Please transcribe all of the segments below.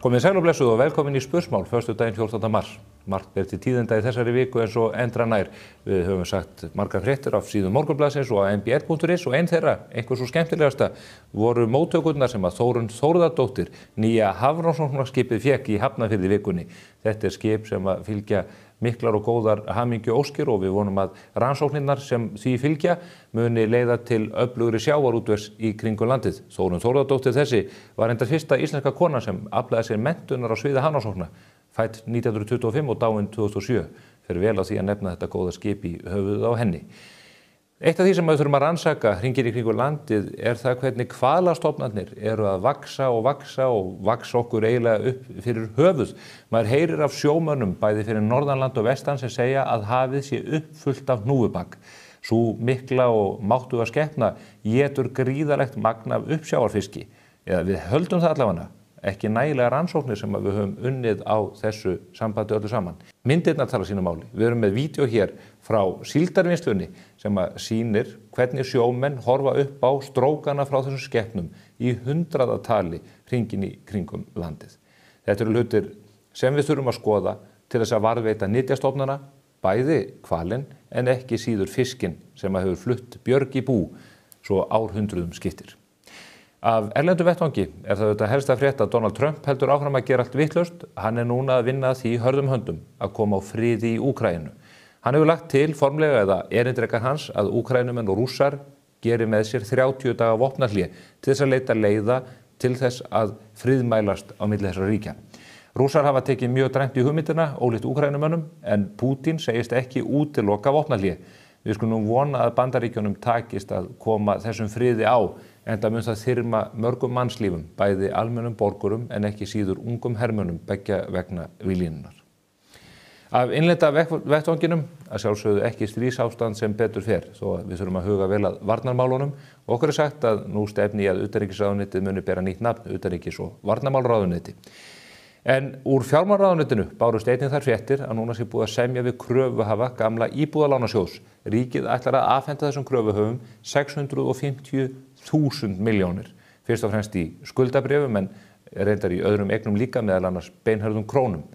Komið sæl og blessuð og velkomin í Spursmál, föstudaginn 14. mars. Margt ber til tíðinda í þessari viku eins og endra nær. Við höfum sagt margar fréttir af síðum Morgunblaðsins og mbl.is og ein þeirra, einhver svo skemmtilegasta, voru móttökurnar sem að Þórunn Þórðardóttir, nýja hafrannsóknarskipið fékk í Hafnarfirði vikunni. Þetta skip sem að fylgja miklar og góðar hamingju óskir og við vonum að rannsóknirnar sem því fylgja muni leiða til öflugri sjávarútvegs í kringum landið. Þórunn Þórðardóttir þessi var enda fyrsta íslenska kona sem aflaði sér menntunar á sviði hafrannsókna, fædd 1925 og dáin 2007. Fyrir vel á því að nefna þetta góða skip í höfuðið á henni. Eitt af því sem við þurfum að rannsaka hringir í kringum landið það hvernig hvalastofnarnir eru að vaxa okkur eiginlega upp fyrir höfuð. Maður heyrir af sjómönnum bæði fyrir norðanland og vestan sem segja að hafið sé uppfullt af hnúfubak. Sú mikla og máttuga skepna étur gríðarlegt magn af uppsjávarfiski. Eða við höldum það allavega. Ekki nægilega rannsóknir sem við höfum unnið á þessu sambandi öllu saman. Myndirnar tala sínu máli. Við erum með vídeo hér frá síldarvinnslunni sem að sýnir hvernig sjómenn horfa upp á strókana frá þessum skepnum í hundraðatali hringinn í kringum landið. Þetta eru hlutir sem við þurfum að skoða til þess að varðveita nytjastofnana, bæði hvalinn en ekki síður fiskinn sem að hefur flutt björg í bú svo árhundruðum skiptir. Af erlendu vettvangi það þetta helsta frétt að Donald Trump heldur áfram að gera allt vitlaust. Hann núna að vinna því hörðum höndum að koma á friði í Úkraínu. Hann hefur lagt til formlega eða erindrekar hans að Úkraínumenn og Rússar geri með sér 30 daga vopnahlé til þess að leita leiða til þess að friðmælast á milli þessara ríkja. Rússar hafa tekið mjög dræmt í hugmyndina ólíkt Úkraínumönnum en Pútín segist ekki útiloka vopnahlé. Við skulum vona að Bandaríkjunum takist að koma þessum friði á enda mun það þyrma mörgum mannslífum, bæði almennum borgurum en ekki síður ungum hermönnum beggja vegna víglínunnar. Af innlenda vettvanginum að sjálfsögðu ekki stríðsástand sem betur fer, þó að við þurfum að huga vel að varnarmálunum og okkur sagt að nú stefni í að utanríkisráðuneytið muni bera nýtt nafn, utanríkis- og varnarmálráðuneyti. En úr fjármálaráðuneytinu bárust einnig þær fréttir að núna sé búið að semja við kröfuhafa gamla íbúðalánasjóðs. Ríkið ætlar að afhenda þessum kröfuhöfum 650.000 milljónir. Fyrst og fremst í skuldabréfum en reyndar í öðrum eignum líka meðal annars beinhörðum krónum.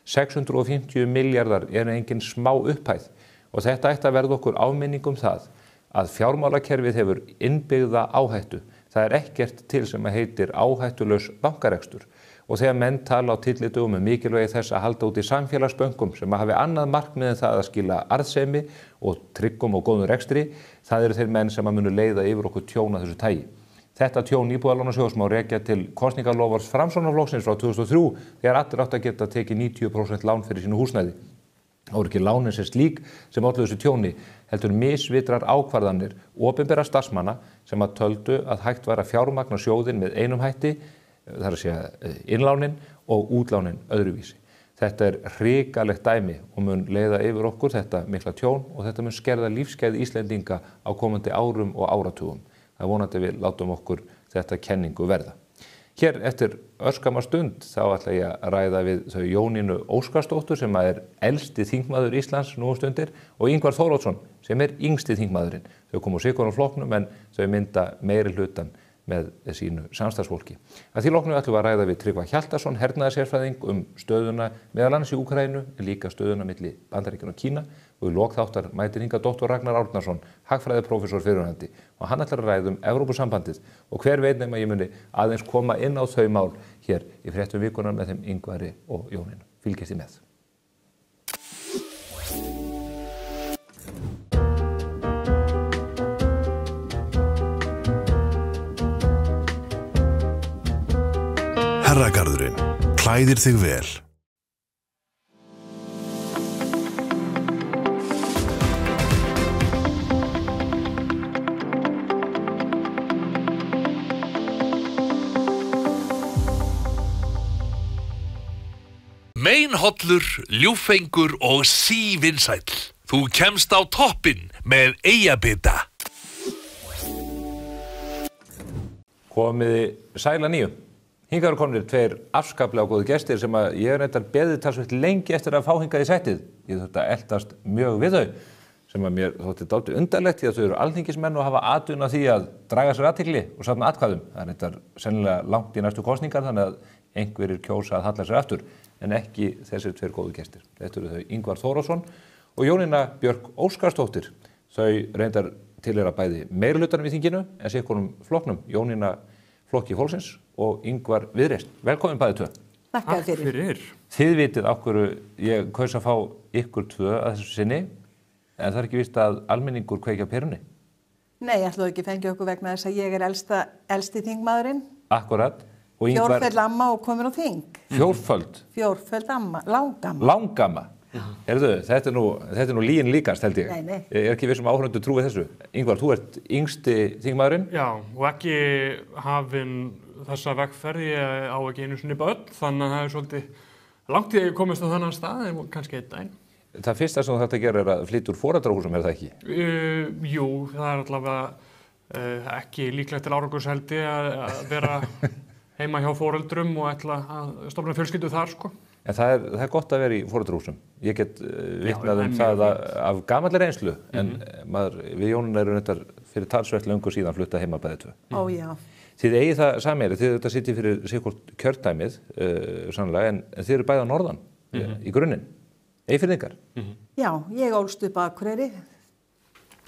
650 milljarðar engin smá upphæð og þetta ætti að verða okkur áminning það að fjármálakerfið hefur innbyggða áhættu. Það ekkert til sem heitir áhættulaus bankarekstur. Og þegar menn tala á tillitugum mikilvægi þess að halda út í samfélagsbönkum sem hafi annað markmið en það að skila arðsemi og tryggum og góðum rekstri, það eru þeir menn sem munu leiða yfir okkur tjón af þessu tagi. Þetta tjón íbúðalánasjóðs má rekja til kosningalofars Framsóknarflokksins frá 2003 þegar allir áttu að geta tekið 90% lán fyrir sínu húsnæði. Það voru ekki lánin sem slík sem ollu þessu tjóni, heldur misvitrar ákvarðanir opinberra starfsmanna sem að töldu að hægt væri að fjármagna sjóðinn með einum hætti, það að segja innlánin og útlánin öðruvísi. Þetta hrikalegt dæmi og mun leiða yfir okkur þetta mikla tjón og þetta mun skerða lífsgæði Íslendinga á komandi árum og áratugum. Það vonandi við látum okkur þetta kenningu verða. Hér eftir örskama stund þá ætla ég að ræða við þau Jónínu Óskarsdóttur sem elsti þingmaður Íslands nú stundir og Ingvar Þóroddsson sem yngsti þingmaðurinn. Þau komu úr sitthvorum flokknum en þau mynda meiri hlutann með sínu samstarfsfólki. Að því loknu ætlum við að ræða við Tryggva Hjaltason, hernaðarsérfræðing meðal annars í Úkraínu, líka stöðuna milli Bandaríkjanna og Kína og í lok þáttar mætir hingað doktor Ragnar Árnason, hagfræðiprófessor fyrrverandi og hann ætlar að ræða Evrópusambandið og hver veit nema ég muni aðeins koma inn á þau mál hér í fréttum vikunar með þeim Ingvari og Jónínu. Fylgist þið með. Herragarðurinn klæðir þig vel. Meinhollur, ljúffengur og sívinsæll. Þú kemst á toppinn með Eyjabita. Komiði sæla nýju. Hingað eru komnir tveir afskaplega góðu gestir sem að ég reyndar beðið talsvert lengi eftir að fá hingað í sætið. Ég þurfti að eltast mjög við þau sem að mér þótti dálítið undarlegt því að þau eru alþingismenn og hafa atvinnu af því að draga sér athygli og safna atkvæðum. Það reyndar sennilega langt í næstu kosningar þannig að einhverjir kjósa að halla sér aftur, en ekki þessir tveir góðu gestir. Þetta eru þau Ingvar Þórðarson og Jónína Björk Óskarsdóttir. Þau reyndar tilheyra bæði meirihlutanum í þinginu en sikkurum flokknum, Jónína flokki fólksins og Ingvar Viðreisn. Velkomin bæði tvö. Takk fyrir. Þið vitið af hverju ég kaus að fá ykkur tvö að þessu sinni, en það er ekki víst að almenningur kveikja á perunni. Nei, ég ætlaði ekki að fengja okkur vegna þess að ég er elsti þingmaðurinn. Akkurat. Og Ingvar... Fjórföld amma og komin á þing. Fjórföld? Fjórföld amma, langamma. Langamma. Heyrðu, þetta er nú lygin líkast, held ég. Nei. Ég er ekki viss áhorfendur trúið þessu. Ingvar, þú ert yngsti þingmaðurinn. Já, og ekki hafinn þessa vegferð, ég á ekki einu sinni börn, þannig að það er svolítið langt í að ég komist á þannan stað, en kannski einn daginn. Það fyrsta sem þú þarft að gera er að flytja úr foreldrahúsum, það ekki? Jú, það er allavega ekki líklegt til árangurs held ég að vera heima hjá foreldrum og ætla að stofna fjölskyldu þar, sko. En það er gott að vera í foreldrahúsum. Ég get vitnað það af gamalli reynslu, en við Jónína erum þetta fyrir talsvert löngu síðan flutta heima bæði tvö. Ó, já. Þið eigið það sammeiri, þið þetta sitjið fyrir sikkurt kjördæmið, sannlega, en þið eru bæði á norðan í grunninn. Eyfirðingar? Já, ég ólst upp á Akureyri,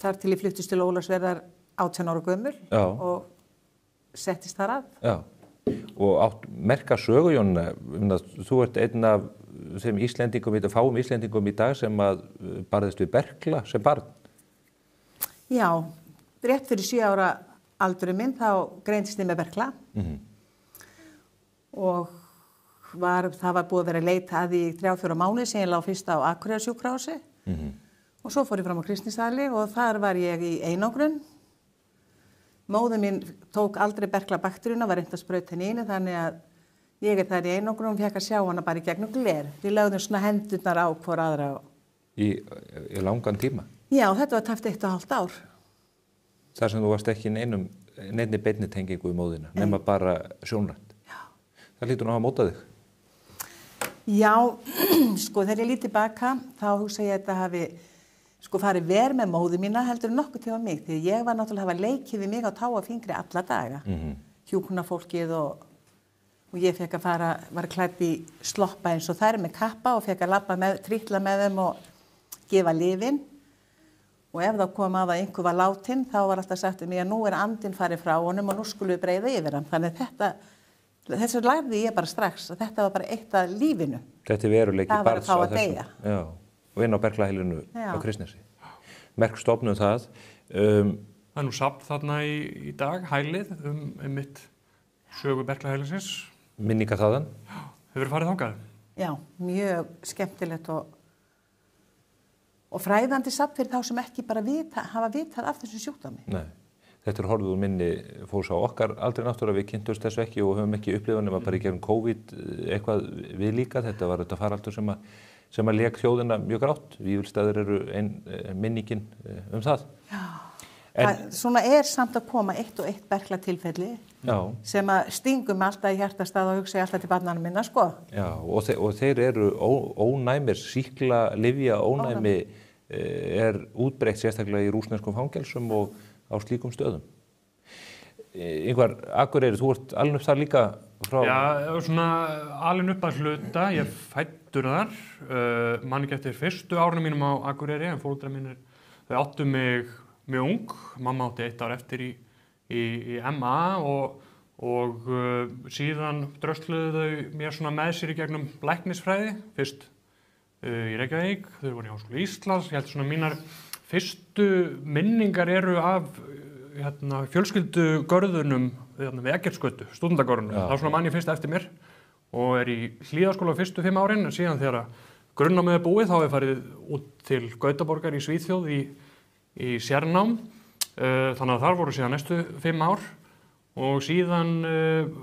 þar til ég fluttist til Ólafsfjarðar 18 ára gömul og settist þar að. Já, og átt merka sögu, Jónína, þú ert einn af þeim fáum Íslendingum í dag sem að barðist við berkla sem barn. Já, rétt fyrir 7 ára aldurinn minn þá greindist ég með berkla og það var búið að vera að leita að í 3-4 mánuði sem ég lá fyrst á Akureyrarsjúkrahúsi og svo fór ég fram á Kristnesdali og þar var ég í einangrun. Móðir mín tók aldrei berklabakteríuna, var reynt að sprauta henni inn, þannig að ég er þar í einangrun og fékk að sjá hana bara í gegnum gler. Við lögðum svona hendurnar á hvor aðra. Í langan tíma? Já, þetta var tæpt 1,5 ár. Þar sem þú varst ekki neinni beinni tengingu í móðina, nema bara sjónrænt. Já. Það hlýtur nú að hafa mótað þig. Já, sko þegar ég lít tilbaka þá hugsa ég að þetta hafi farið verr með móður mína heldur nokkuð til mig því ég var náttúrulega að hafa leikið við mig á tá og fingri alla daga. Hjúkrunarfólkið og ég fekk að var klædd í sloppa eins og þær með kappa og fekk að trítla með þeim og gefa lyfin. Og ef þá kom að einhver var látin þá var alltaf sagt um mig að nú andinn farið frá honum og nú skulum við breiða yfir hann. Þannig þessu lærði ég bara strax að þetta var bara eitt af lífinu. Þetta er veruleiki barns að deyja. Já, og inn á Berklaheilinu á Kristnesi. Merk stofnum það. Það er nú safn þarna í dag, hælið, mitt sögu Berklaheilisins. Minningar þaðan? Já, hefur farið þangað? Já, mjög skemmtilegt og fræðandi safn fyrir þá sem ekki bara hafa vitað af þessu sjúkdómi. Nei. Þetta er horfið úr minni fólks á okkar aldrei náttúrulega, við kynntumst þessu ekki og höfum ekki upplifað nema bara í gegnum COVID eitthvað við líka. Þetta var þetta faraldur sem að lék þjóðina mjög grátt. Vífilsstaðir eru ein minningin það. Já, svona er samt að koma eitt og eitt berklatilfelli sem að stingum alltaf í hjartastað og hugsa alltaf til barnanna minna, sko. Já, og þeir eru ónæmir, sýkla, lyfja, ónæmi er útbreitt sérstaklega í rússneskum fangelsum og á slíkum stöðum. Ingvar, Akureyri, þú ert alin upp þar líka frá... Já, svona alin upp að hluta, ég fæddur þar, man ekki eftir fyrstu árunum mínum á Akureyri, en foreldrar mínir, þau áttu mig mjög ung, mamma átti 1 ár eftir í MA og síðan drösluðu þau mér svona með sér í gegnum læknisfræði, fyrst í Reykjavík, þau voru í Háskóla Íslands, ég held svona mínar fyrstu minningar eru af fjölskyldugörðunum við Eggertsgötu, stúdentagörðunum. Það svona man ég fyrst eftir mér og er í Hlíðaskóla fyrstu 5 árin, en síðan þegar grunnnámið er búið þá er farið út til Gautaborgar í Svíþjóð í sérnám. Þannig að þar voru síðan næstu 5 ár og síðan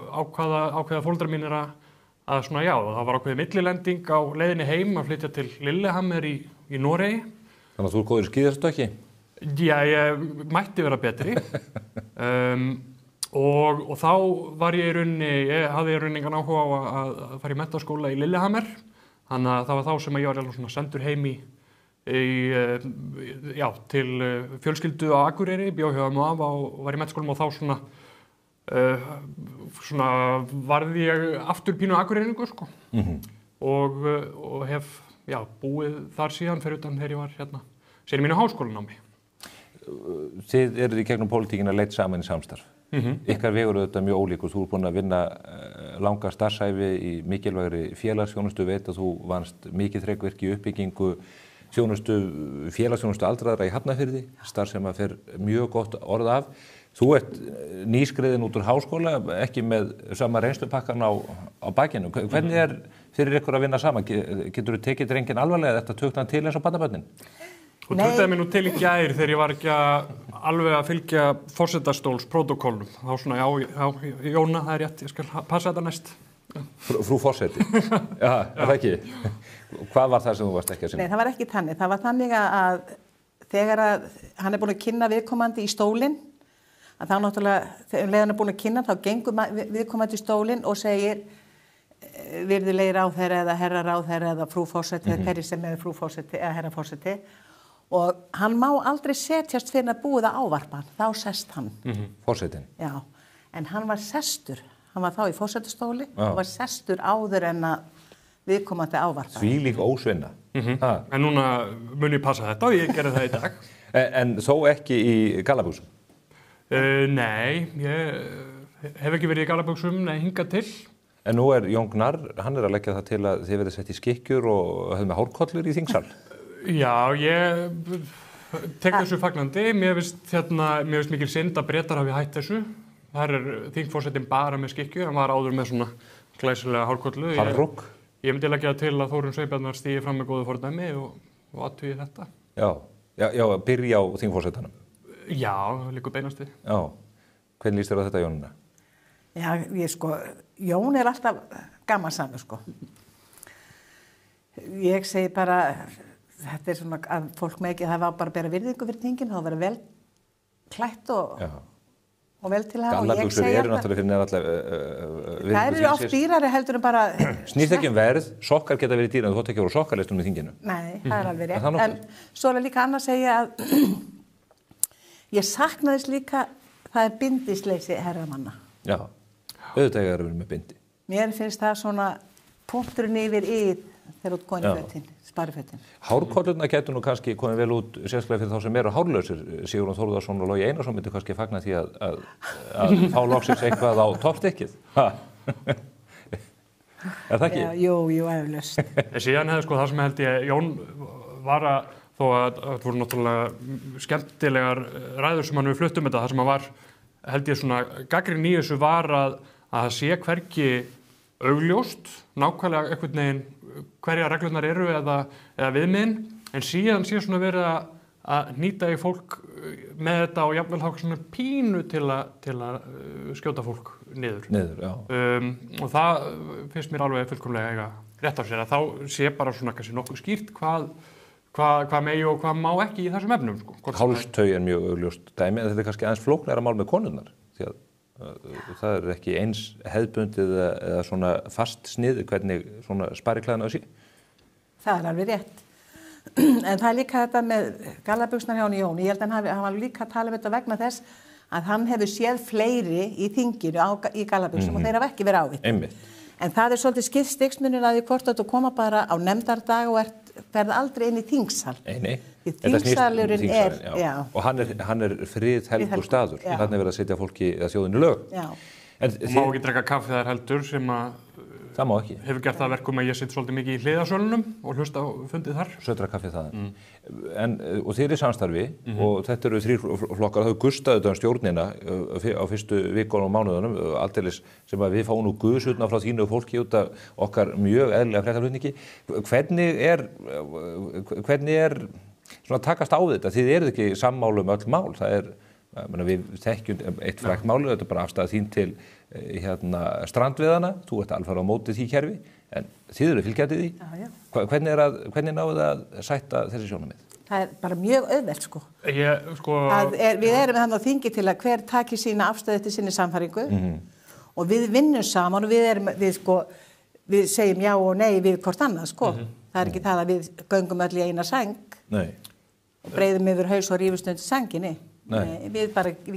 ákveða foreldrar mínir að svona já, það var ákveðið millilending á leiðinni heim að flytja til Lillehammer í Noregi. Þannig að þú er góður í skíðastökki? Já, ég mætti vera betri. Og þá var ég hafði í rauninni engan áhuga á að fara í menntaskóla í Lillehammer. Þannig að það var þá sem ég var alveg svona sendur heim til fjölskyldu á Akureyri, bjó hjá og var í menntaskólum og þá svona svona varði ég aftur pínu Akureyringur, sko. Og hef, búið þar síðan fyrir utan þegar ég var hérna, sér í mínu háskólanámi. Þið eruð í gegnum pólitíkina leitt saman í samstarf. Ykkar vegur auðvitað mjög ólíkur. Þú ert búin að vinna langa starfsævi í mikilvægri félagsþjónustu, veit að þú vannst mikið þrekvirki í uppbyggingu félagsþjónustu aldraðra í Hafnarfirði, starf sem að fer mjög gott orð af. Þú ert nýskriðin út úr háskóla, ekki með sama reynslupakkan á bakinu. Hvernig fyrir ykkur að vinna saman? Getur þú tekið drenginn alvarlega þetta töknan til eins og barnabörnin? Þú töktaði mér nú til í gær þegar ég var ekki alveg að fylgja forsetastólsprótókollum. Þá svona, já, Jóna, það rétt, ég skal passa þetta næst. Frú forseti? Já, það ekki. Hvað var það sem þú varst ekki að sinna? Nei, það var ekki þannig. Það var þannig að þegar hann búin að kynna viðkomandi í stólinn, að þá náttúrulega, þegar hann búin að kynna, þá gengur viðkomandi í stólinn og segir virðulegi ráðherra eða herra ráðherra eða frú forseti, eða hverju sem er frú forseti eða herra forseti. Og hann má aldrei setjast fyrir að búið að ávarpa hann, þá sest hann. Forsetin? Já, en hann var sestur, hann var þá í forsetastóli og var sestur áður en að viðkomandi ávarpa. Þvílík ósvinna. En núna mun ég passa þetta og ég gerði það í dag. En þó ekki í gallabuxum? Nei, ég hef ekki verið í gallabuxum, nei, hingað til. En nú Jón Gnarr, hann að leggja það til að þið verið sett í skikkjur og hefði með hárkollur í þingsal. Já, ég tek þessu fagnandi. Mér finnst mikil synd að Bretar hafi hætt þessu. Þar þingforsetinn bara með skikkju, hann var áður með svona glæsilega hárkollu. Harrúk. Ég myndi leggja til að Þórunn Sveinbjarnar stígi fram með góðu fordæmi og athugi þetta. Já, byrja á þingforsetanum. Já, líka beinast við. Já, hvernig líst þér á þetta, Jónina? Já, Jón alltaf gamansamur, sko. Ég segi bara, þetta svona að fólk með ekki, það var bara að bera virðingu fyrir þingin, það var að vera vel klætt og vel til að hafa. Gallabuxur eru náttúrulega fyrir neðan það eru oft dýrari heldur en bara snýst ekki verð, sokkar geta verið dýrari en þú þótt ekki að voru sokkarlistum í þinginu. Nei, það alveg rétt. En svo líka annað segja að ég saknaðist líka, það bindisleysi herramanna. Já, auðvitað ég verið með bindi. Mér finnst það svona punkturinn yfir þegar út konið fötin, sparifötin. Hárkollurna getur nú kannski komið vel út sérstaklega fyrir þá sem eru hárlausir. Sigurjón Þórðarson og Logi Einarsson myndi kannski fagna því að fá loksins eitthvað á toppstykkið. Það ekki? Jú, eflaust. Síðan hefði það sem held ég, Jón var að, þó að það voru náttúrulega skemmtilegar ræður sem hann við fluttum þetta, það sem hann var, held ég svona, gagnrýnin í þessu var að það sé hvergi augljóst, nákvæmlega einhvern veginn hverja reglurnar eru eða viðmiðin, en síðan sé svona verið að nýta í fólk með þetta og jafnvel þá svona pínu til að skjóta fólk niður. Já. Og það finnst mér alveg fullkomlega eiga rétt af sér að þá sé bara svona kannski nokkuð skýrt hvað megi og hvað má ekki í þessum efnum. Sko. Hálstau mjög augljóst dæmi, en þetta kannski aðeins flóknara mál með konurnar, því að það ekki eins hefðbundið eða svona fast snið hvernig svona spariklæðan á sí. Það alveg rétt. En það líka þetta með gallabuxurnar hjá Jón. Ég held að hann var líka að tala um þetta vegna þess að hann hefur séð fleiri í þinginu í gallabuxum og þeir hafa ekki verið á því. Einmitt. En það svolítið skipt stigsmunir að því hvort að þú koma bara á nefndardag og ferð aldrei inn í þingsal. Nei. Því þingsalurinn já. Og hann er friðhelgur staður. Þannig verið að setja fólki að þjóðinu lög. Já. Má ekki drekka kaffi þar heldur sem að það má ekki. Hefur gert það verkum að ég sitt svolítið mikið í hliðasölunum og hlusta á fundið þar. Södra kaffi þaðan. Og þið eru í samstarfi og þetta eru 3 flokkar. Það hefur gustað þetta stjórnina á fyrstu vikunum og mánuðunum, aldeilis sem að við fáum nú guðsutna frá þínu fólki út af okkar mjög eðlilega fréttaflutningi. Hvernig er svona takast á þetta? Þið eruð ekki sammála öll mál. Það við þekkjum eitt frægt máli, þetta er bara afstæða þín til strandveiðana, þú ert alveg á móti því kerfi, en þið eru fylgjandi því. Já. Hvernig náðu það að sætta þessi sjónarmið? Það bara mjög auðvelt, sko. Við erum þannig á þingi til að hver taki sína afstöðu til sinni samfæringu og við vinnum saman og við segjum já og nei við hvort annað, sko. Það ekki það að við göngum öll í eina sæng og breiðum yfir haus og rífust undir sænginni. Nei, við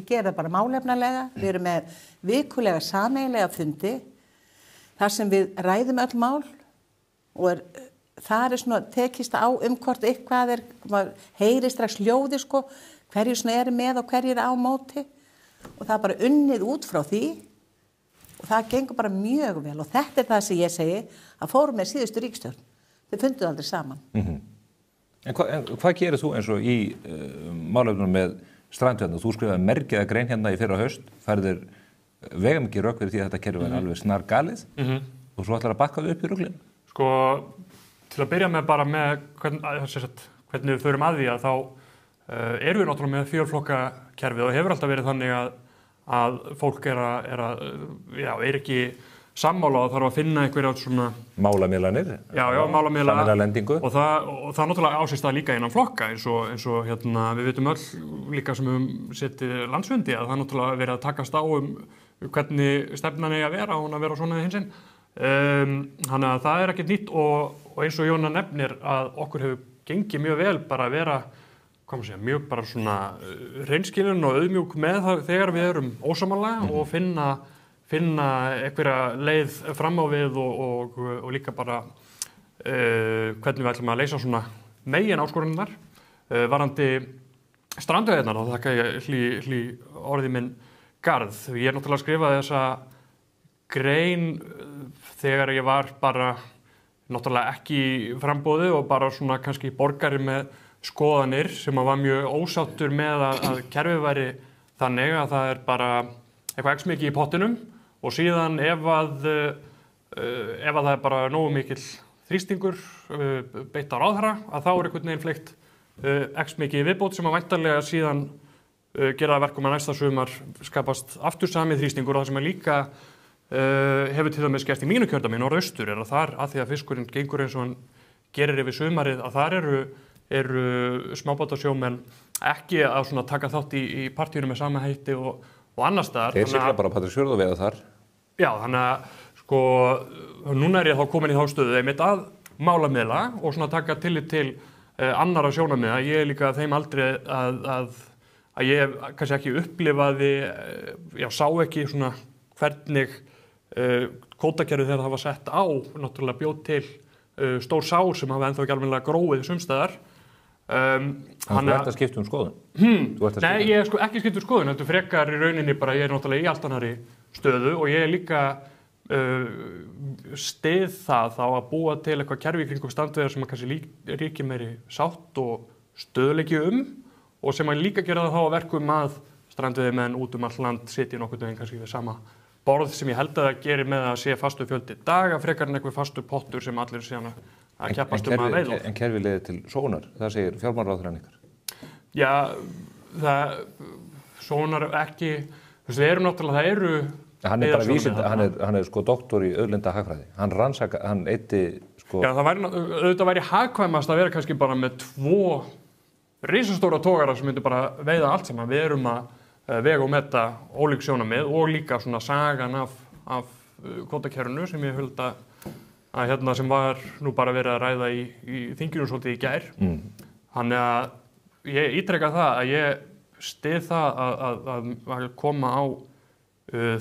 gerum það bara málefnalega, við erum með vikulega sameiginlega fundi, þar sem við ræðum öll mál og það svona tekist á hvort eitthvað maður heyri strax hljóði sko, hverju svona eru með og hverju á móti og það bara unnið út frá því og það gengur bara mjög vel og þetta það sem ég segi að fórum með síðustu ríkisstjórn, þau funduðu aldrei saman. En hvað gerir þú eins og í málefnum með strandveiðarnar? Þú skrifaði mergiða grein hérna í fyrra haust, færðir vegamikið rök fyrir því að þetta kerfi væri alveg snar galið og svo ætlar að bakka þau upp í ruglinu? Sko, til að byrja með bara með hvernig við förum að því að þá erum við náttúrulega með fjölflokkakerfið og hefur alltaf verið þannig að fólk er ekki sammála og þarf að finna einhverja svona málamiðlanir, málamiðlalendingu og það náttúrulega ásist það líka innan flokka eins og við vitum öll líka sem við setið landsfundi að það náttúrulega verið að takast á hvernig stefnan eigi að vera og hún að vera svona hinsinn. Þannig að það ekkert nýtt og eins og Jóna nefnir að okkur hefur gengið mjög vel bara að vera mjög bara svona hreinskilin og auðmjúk með það þegar við erum ósammála og finna einhverja leið fram á við og líka bara hvernig við ætlum að leysa svona megin áskoranirnar varðandi strandveiðarnar og þakka ég hlý orði minn garð. Ég náttúrulega skrifaði þessa grein þegar ég var bara náttúrulega ekki framboði og bara svona kannski borgari með skoðanir sem var mjög ósáttur með að kerfið væri þannig að það bara eitthvað ekki mikið í pottinum og síðan ef það bara nógu mikill þrýstingur beitt á ráðherra að þá einhvern veginn fleygt ekki mikið í viðbót sem að væntanlega síðan gera verkum að næsta sumar skapast aftur sami þrýstingur og það sem líka hefur til dæmis gerst í mínu kjördæmi norðaustur að þar að því að fiskurinn gengur eins og hann gerir yfir sumarið að þar eru smábátasjómenn ekki að svona taka þátt í partíinu með sama heiti og annars staðar. Þeir sigla bara Patreksfjörð og veiða þar. Já, þannig að sko núna ég þá komin í þá stöðu einmitt að málamiðla og svona taka tillit til annarra sjónarmiða. Ég líka þeim aldrei að ég kannski ekki upplifaði, sá ekki svona hvernig kvótakerfið þegar það var sett á náttúrulega bjóð til stór sár sem hafa ennþá ekki alveg gróið sumstaðar. Þú ert að skipta skoðun? Nei, ég er ekki skipta skoðun, þetta frekar í rauninni bara, ég er náttúrulega í allt annarri stöðu og ég er líka styð það þá að búa til eitthvað kerfi í kringum strandveiðar sem að kannski ríki meiri sátt og stöðleiki og sem að líka gera það þá að verkum að strandveiðimenn út all land sitja nokkurn veginn kannski við sama borð sem ég held að það gerir með að sé fastu fjöldi daga frekar en eitthvað fastu pottur sem allir síðan að keppast að veiða. En kerfi leiðir til sóunar, það segir fjármálaráðherrann ykkar? Já, sóunar ekki, við erum náttúrulega, það eru... Hann er bara vísind, hann er sko doktor í auðlindahagfræði, hann eyddi sko... Já, auðvitað væri hagkvæmast að vera kannski bara með 2 risastóra togara sem myndu bara veiða allt saman. Við erum að vega og meta ólík sjónarmið og líka svona sagan af kvótakerfinu sem ég held að sem var nú bara verið að ræða í þinginu svolítið í gær. Þannig að ég ítreka það að ég styð það að koma á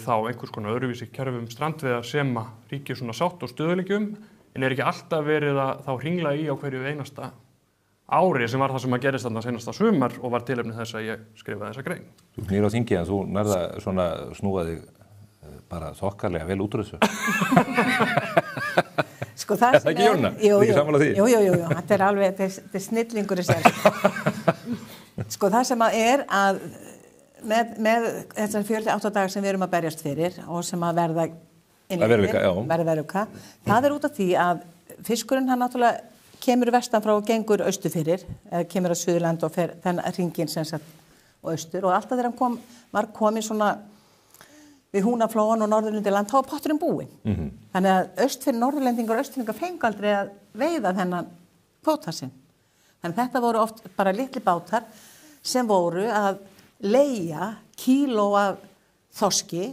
þá einhvers konar öðruvísi kerfum strandveiðar sem að ríkir svona sátt og stöðuleikjum en ekki alltaf verið að þá hringla í á hverju einasta ári sem var það sem að gerist þarna seinasta sumar og var tilefni þess að ég skrifaði þessa grein. Þú knýr á þingi en þú nærða svona snúaði bara þokkarlega vel út úr þessu. Sko það sem ekki Jóna? Ekki sammála því? Jú, þetta er alveg, þetta er snillingur í sér. Sko það sem að með þessar 48 dagar sem við erum að berjast fyrir og sem að verða veruleika, það út af því að fiskurinn hann náttúrulega kemur vestan frá og gengur austur fyrir, eða kemur að Suðurland og fer þennan hringinn sem sagt og austur og alltaf þegar hann var komið svona við Húnaflóan og Norðurlundiland, þá var potturinn búinn. Þannig að austfyrir Norðurlendingar og austfyringar fengu aldrei að veiða þennan kvóta sinn. Þannig að þetta voru oft bara litli bátar sem voru að leigja kíló af þorski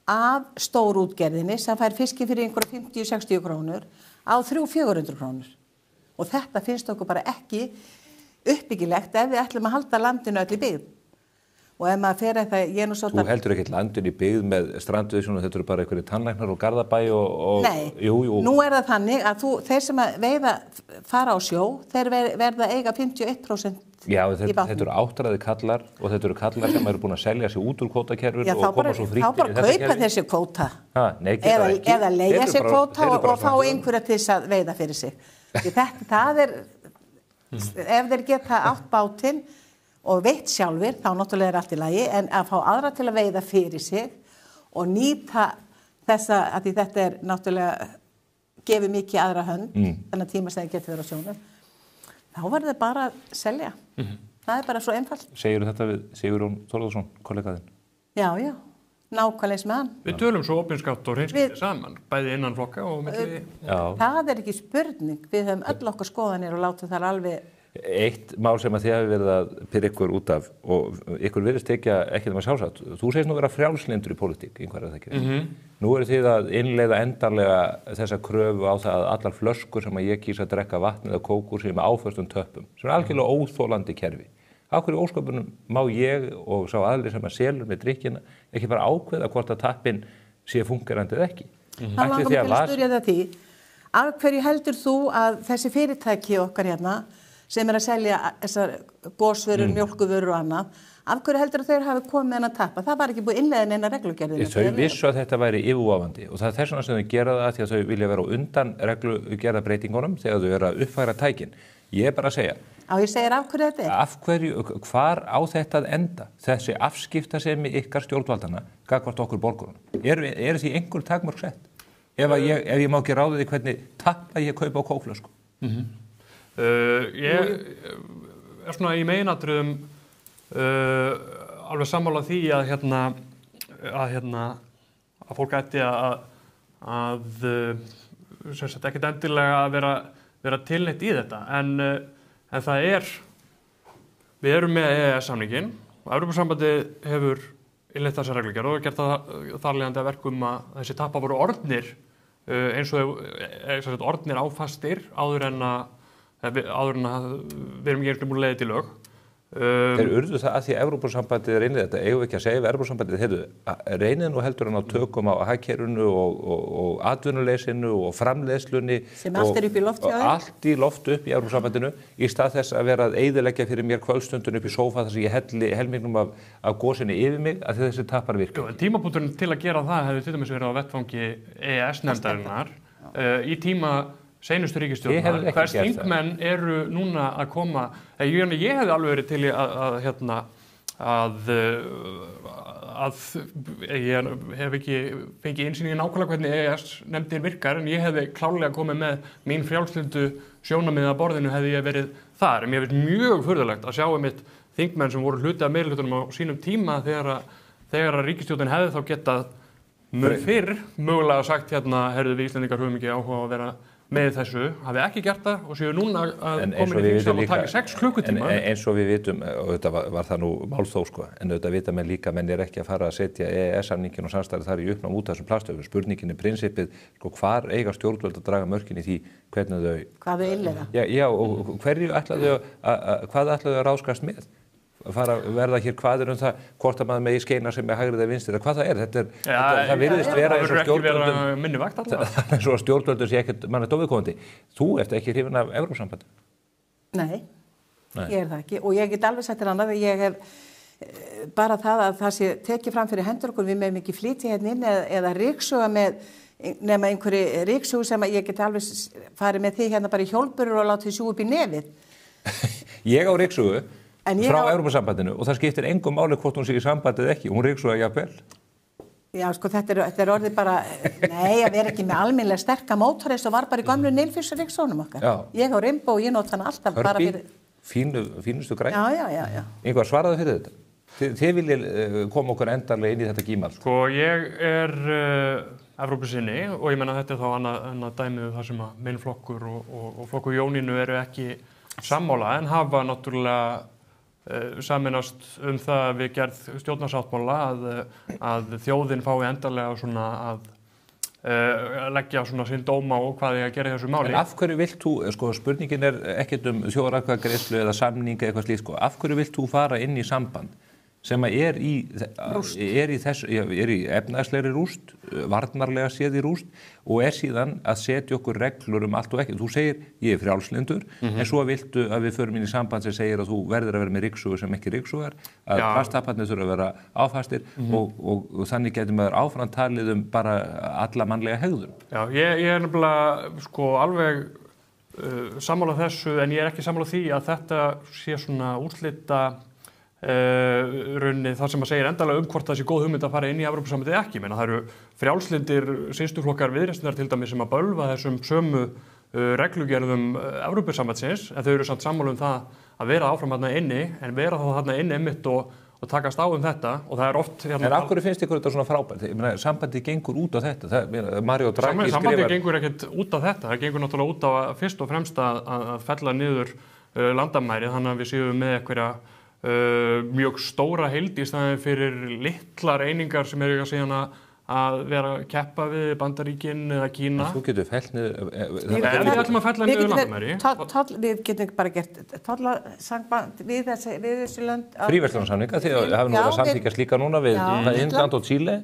af stórútgerðinni sem fær fiski fyrir einhverja 50-60 krónur á 300-400 krónur. Og þetta finnst okkur bara ekki uppbyggilegt ef við ætlum að halda landinu öll í byggð. Og ef maður fer eitthvað, ég nú Þú heldur ekkert landin í byggð með strandveiðsjónum, þetta eru bara einhverjir tannlæknar og Garðabæ og Nei, jú. Nú það þannig að þeir sem að veiða fara á sjó, þeir verða að eiga 51% Já, í bátnum. þetta eru áttræði kallar og þetta eru kallar sem eru búin að selja sig út úr kvótakerfinu Já, og koma svo frítt þá bara kaupa þessi kvóta. Nei, gera það ekki. Eða leigja sér kvóta og fá strandveiðar. einhverja til þess að veiða fyrir sig. Það ef þeir geta átt bátinn og veitt sjálfur, þá náttúrulega allt í lagi, en að fá aðra til að veiða fyrir sig og nýta þessa, að því þetta náttúrulega gefur mikið aðra hönd, þannig að tíma sem getur verið á sjónum, þá verður það bara að selja. Það bara svo einfalt. Segirðu þetta við Sigurjón Þórðarsson, kollegaðinn? Já, nákvæmlega eins með hann. Við tölum svo opinskátt og hreinskildi saman, bæði innan flokka og milli. Það ekki spurning, við höfum öll okkar skoðanir og látum þar alveg. Eitt mál sem að þið hafi verið að pyrra ykkur út af og ykkur virðist tekja ekki það sjálfsagt. Þú segist nú vera frjálslyndur í pólitík, einhverja það ekki. Nú eru þið að innleiða endanlega þessa kröfu á það að allar flöskur sem að ég kýsa að drekka vatn eða kókur sem áföstum töppum, sem algjörlega óþolandi kerfi. Á hverju ósköpunum má ég og sá aðrir sem að selur með drykkina ekki bara ákveða hvort að tappin sé fungerandi eða ekki? Það langar mig til að spyrja það því. Af hverju heldur þú að þessi fyrirtæki okkar hérna sem að selja þessar gósvörur, mjólkuvörur og annað, af hverju heldur að þeir hafi komið með hennar tappa? Það var ekki búið innleiðin eina reglugerðinu. Þau vissu að þetta væri yfirvofandi og það er þess vegna sem þau gera það því að þau vilja vera á undan reglugerðarbreytingunum þegar þau eru að uppfæra tækin. Ég er bara að segja. Ég segir af hverju þetta er? Af hverju, hvar á þetta að enda? Þessi afskiptasemi ykkar stjórnvaldana gagnvart okkur borgurum. Er því einhver takmörk sett? Ef ég má ekki ráða því hvernig tappa ég kaupa á kókflösku? Ég er svona í meginatriðum alveg sammála því að fólk ætti að sem sagt ekkert endilega að vera tilneytt í þetta en það við erum með EES-samninginn og Evrópusambandið hefur innleitt þessa reglugerð og gert það þarlegandi að verkum að þessi tappa voru orðnir eins og orðnir áfastir áður en að við erum ekki búin að leiða til lög. Þeir urðu það að því að Evrópusambandið er innleitt þetta, eigum við ekki að segja við Evrópusambandið, reynið nú heldur hann á tökum á hagkerfinu og atvinnuleysinu og framleiðslunni sem allt upp í loft hjá þér. Allt í loft upp í Evrópusambandinu í stað þess að vera að eyðileggja fyrir mér kvöldstundun upp í sófa þar sem ég helli helmingnum af gósinni yfir mig að þessi tappar virka. Tímapunkturinn til að gera það hefði til dæmis verið á vettvangi EES-nefndarinnar í tíma seinustu ríkisstjórnar. Hvers þingmenn eru núna að koma, ég hefði alveg verið til að ég hef ekki fengið innsýn í nákvæmlega hvernig EES-nefndin virkar en ég hefði klárlega komið með mín frjálslyndu sjónarmið að borðinu hefði ég verið þar. En mér finnst mjög furðulegt að sjá einmitt þingmenn sem voru hluti af meirihlutunum á sínum tíma þegar ríkisstjórnin hefði þá getað fyrr mögulega sagt herðu við Íslendingar höfum ekki áhuga að vera með þessu, hafi ekki gert það og séu núna að koma í þingsal og taka 6 klukkutíma. Eins og við vitum, og þetta var það nú málþó sko, en þetta vita menn líka, menn ekki að fara að setja EES-samningin og samstarfið þar í uppnám út af þessum plastöfum. Spurningin prinsippið, sko, hvar eiga stjórnvöld að draga mörkin í því hvernig þau... Hvað þau innleiða? Já, og hvað ætlaðu að ráðskast með? Fara að verða hér hvaðir það hvort að maður megi skeina sem er hægrið eða vinstri eða hvað það er, það virðist vera eins og stjórnvöldum sé ekkert mann eitt óviðkomandi. Þú ert ekki hrifin af Evrópusambandi? Nei, ég er það ekki og ég get alveg sagt þér annað að ég hef bara það að það sé tekið fram fyrir hendur okkur, við meðum ekki flytja hérna inn eða ryksuga með nema einhverju ryksugu sem ég get alveg farið með því hérna bara í hjólburur og látið sjú upp í nefið. Ég á ryksugu frá Evrópusambandinu og það skiptir engum máli hvort hún sé í sambandið ekki, hún ryksuga jafnvel. Já, sko, þetta er orðið bara, nei, að vera ekki með almennilega sterka mótor eins og var bara í gömlu Nilfisryksunum okkar. Já. Ég á Rimbo og ég nót hana alltaf bara fyrir... Fínustu græn. Já. Einhver svaraði fyrir þetta? Þið viljið koma okkur endanlega inn í þetta gímal. Sko, ég er Evrópusinni og ég menna þetta er þá annað dæmið þar sem að minn flokkur og flokkur Jónínu eru ekki sammála en hafa náttúrulega sameinast það við gerð stjórnarsáttmála að þjóðin fái endanlega svona að leggja svona sinn dóma og hvað ég að gera í þessu máli. En af hverju vilt þú, sko spurningin ekkert þjóðaratkvæðagreiðslu eða samning eða eitthvað slíkt, sko, af hverju vilt þú fara inn í samband sem er í efnaðslegri rúst, varnarlega séð í rúst og síðan að setja okkur reglur um allt og ekki. Þú segir, ég frjálslyndur, en svo viltu að við förum inn í samband sem segir að þú verður að vera með ryksugur sem ekki ryksugar, að plastapparnir þurfa að vera áfastir og þannig getur maður áfram talið bara alla mannlega hegðun. Já, ég nefnilega alveg sammála þessu, en ég ekki sammála því að þetta sé svona úrslita rauninni það sem að segir endalega hvort það sé góð hugmynd að fara inn í Evrópusambandið ekki. Menna, það eru frjálslyndir systurflokkar Viðreisnar til dæmis sem að bölva þessum sömu reglugerðum Evrópusambandsins, en þau eru samt sammála það að vera áfram þarna inni, en vera þá þarna inni einmitt og takast á þetta og það oft En af hverju finnst ykkur þetta svona frábært? Ég meina, sambandið gengur út á þetta. Mario Draghi skrifar Sambandið gengur ekkert út á þetta. Það gengur náttúrulega út á fyrst og fremst að fella niður landamæri, þannig að við séum með einhverja mjög stóra heild í staðinn fyrir litlar einingar sem eru síðan að vera að keppa við Bandaríkin eða Kína. Þú getur fellt niður... Við ætlum að fella niður landamæri. Við getum bara gert tollarsamband við þessu lönd. Fríverslunarsamninga, því að hafa nú verið að samþykjast líka núna við Indland og Chile.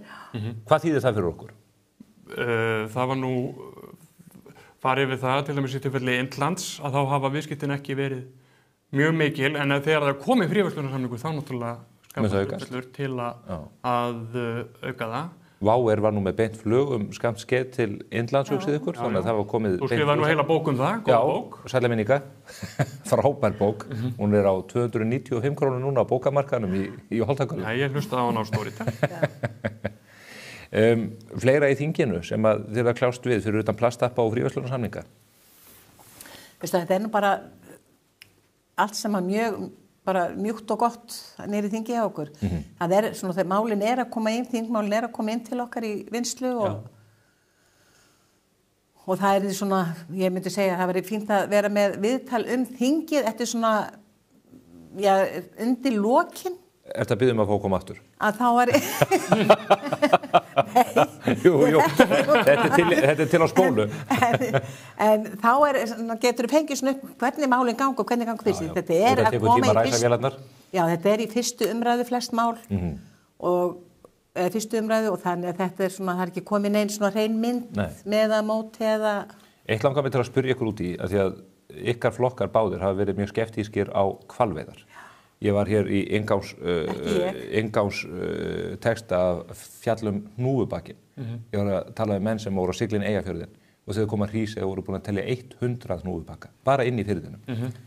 Hvað þýðir það fyrir okkur? Það var nú farið við það, til dæmis í tilfelli Indlands, að þá hafa viðskiptin ekki verið mjög mikil, en þegar það komið fríverslunarsamningu þá náttúrulega skapast uppfyllur til að auka það. Váer var nú með beint flug skammt skeið til Indlands, hugsið ykkur, þannig að það var komið beint flug. Þú skrifaði nú heila bók það, góð bók. Já, sæla minninga, frábær bók. Hún á 295 krónur núna á bókamarkaðnum í Holtakölu. Já, ég hlustaði á hana á Storytel. Fleira í þinginu sem að þið kljást við fyrir utan plastappa og fríverslunarsamninga? Þetta nú bara allt sem að mjúkt og gott niður í þingi hjá okkur. Það svona þegar málin að koma inn, þingmálin að koma inn til okkar í vinnslu og það svona, ég myndi segja að það væri fínt að vera með viðtal þingið eftir svona, undir lokin. Ertu að biðja að fá að koma aftur? Að þá Jú, þetta til á spólu. En þá getur þú fengið svona upp hvernig málin ganga og hvernig ganga fyrir sig. Þetta að koma í þetta í fyrstu umræðu flest mál og fyrstu umræðu og þannig að þetta svona, það ekki komið neinn svona hrein mynd með að móti eða... Eitt langar mig til að spyrja ykkur út í, að því að ykkar flokkar báðir hafa verið mjög skeptískir á hvalveiðar. Ég var hér í inngámstexta af fjallum Hnúfubakinn. Ég var að tala með menn sem voru á siglin Eyjafjörðinn og þegar koma Hrísey og voru búin að telja 100 hnúfubakka, bara inn í firðinum.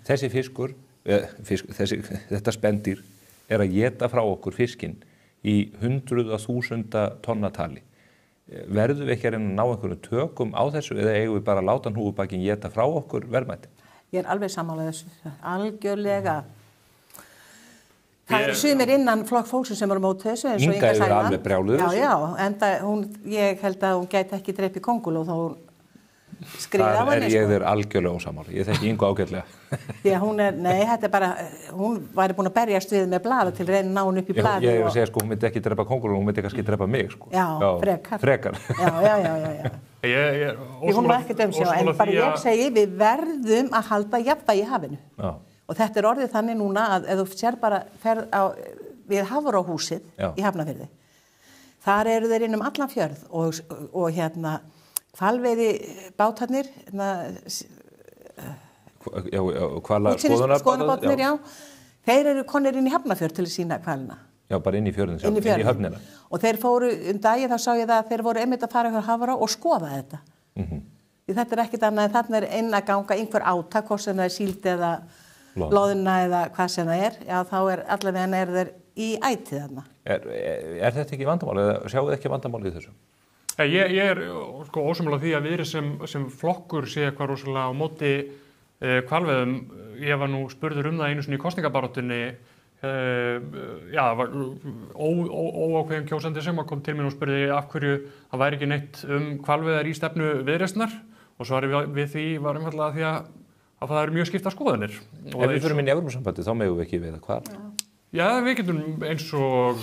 Þessi fiskur, þetta spendýr, að éta frá okkur fiskinn í 100.000 tonna tali. Verðum við ekki að reyna að ná einhverjum tökum á þessu eða eigum við bara að láta hnúfubakinn éta frá okkur verðmæti? Ég alveg sammála þessu, algjörlega. Það sumir innan flokk fólksins sem eru móti þessu eins og Inga er alveg brjáluð þessu. Já, enda ég held að hún gæti ekki dreipið kóngul og þá hún skriði á henni. Ég er algjörlega ósammála. Ég þekki Ingu ágætlega. Já, þetta bara, hún væri búin að berjast við með blaða til að reyna að ná hún upp í blaði. Ég að segja, hún myndi ekki drepa kóngul og hún myndi kannski drepa mig, sko. Já, frekar. Já. Hún var ekkert sjá, en bara ég segi, við verðum að halda jafnvægi í hafinu. Já. Og þetta orðið þannig núna að ef þú sér bara ferð við Hafráhúsið í Hafnarfirði. Þar eru þeir inn allan fjörð og hvalveiði bátarnir, skoðunarbátarnir, já. Þeir eru konir inn í Hafnarfjörð til að sýna hvalina. Já, bara inn í fjörðin, inn í höfnina. Og þeir fóru daginn, þá sá ég það að þeir voru einmitt að fara hjá Hafrá og skoða þetta. Því þetta ekkert annað en þarna inn að ganga einhver átak, hvort sem það síld eða loðuna eða hvað sem það já, þá allavega þeir í ætið þarna. Er þetta ekki vandamál eða sjáu þið ekki vandamál í þessu? Ég ósammála því að við sem flokkur sé eitthvað rosalega á móti hvalveiðum. Ég var nú spurður það einu sinni í kosningabaráttunni. Það var óákveðin kjósandi sem kom til mér og spurði af hverju það væri ekki neitt hvalveiðar í stefnu Viðreisnar og svarið við því var einfaldlega því að það eru mjög skiptar skoðanir. Ef við förum inn í Evrópusambandið þá megum við ekki veiða hval. Já, við getum eins og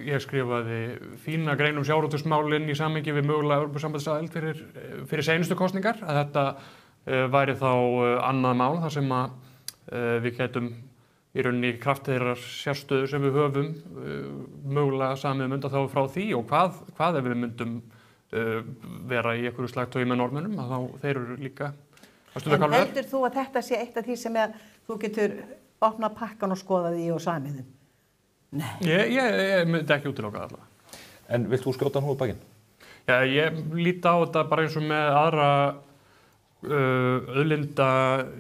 ég skrifaði fína grein sjávarútvegsmálin í samhengi við mögulega Evrópusambandsaðild fyrir seinustu kosningar að þetta væri þá annað mál þar sem að við getum í rauninni í krafti þeirrar sérstöðu sem við höfum mögulega samið undanþágu frá því og hvað ef við myndum vera í einhverju slagtogi með Norðmönnum að þá þeir eru líka að stunda En heldur þú að þetta sé eitt af því sem þú getur opnað pakkan og skoðað í og samið þeim? Nei. Ég myndi ekki útiloka allavega. En vilt þú skjóta hann úr bakinn? Já, ég líti á þetta bara eins og með aðra auðlinda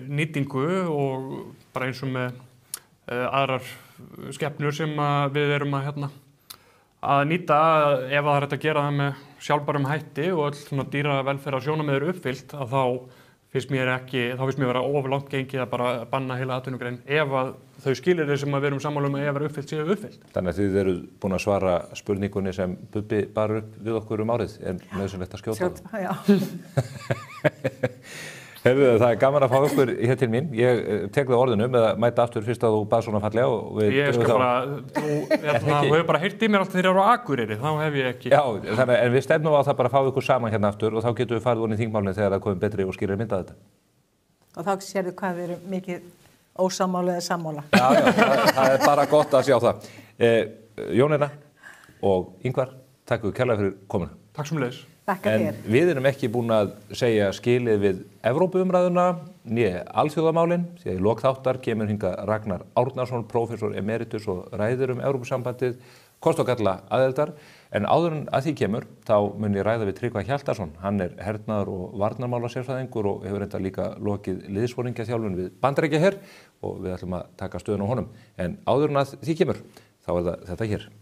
nýtingu og bara eins og með aðrar skepnur sem við erum að nýta ef það er hægt að gera það með sjálfbærum hætti og öll svona dýravelferðar sjónarmið eru uppfyllt að þá finnst mér vera ofurlangt gengið að bara banna heila atvinnugrein ef að þau skilyrði sem við erum sammála að ef er uppfyllt séu uppfyllt. Þannig að þið eru búin að svara spurningunni sem Bubbi bar upp við okkur árið en nauðsynlegt að skjóta það. Já. Hefðu það er gaman að fá okkur hér til mín. Ég tek það orðinu með að mæta aftur fyrst að þú bað svona fallega og við ég skal bara, þú hefur bara heyrt í mér alltaf þegar ég eru á Akureyri, þá hef ég ekki. Já, þannig, en við stefnum á það bara að fá ykkur saman hérna aftur og þá getum við farið onni í þingmálinu þegar það komið betri og skýrari mynd að þetta. Og þá sérðu hvað við erum mikið ósammála eða sammála. Já, það er bara gott að sjá það. Jónína og Ingvar, takk kærlega fyrir komuna. Takk sömuleiðis. Þakka þér. En við erum ekki búin að segja skilið við Evrópuumræðuna, né alþjóðamálin, því að í lok þáttar kemur hingað Ragnar Árnason, prófessor emeritus og ræðir Evrópusambandið, kost og galla aðeldar. En áður en að því kemur, þá mun ég ræða við Tryggva Hjaltason. Hann er hernaðar- og varnarmálasérfræðingur og hefur enda líka lokið liðsforingjaþjálfun við Bandaríkjaher og við ætlum að taka stöðun á honum. En áður en að því kemur, þá er það þetta hér.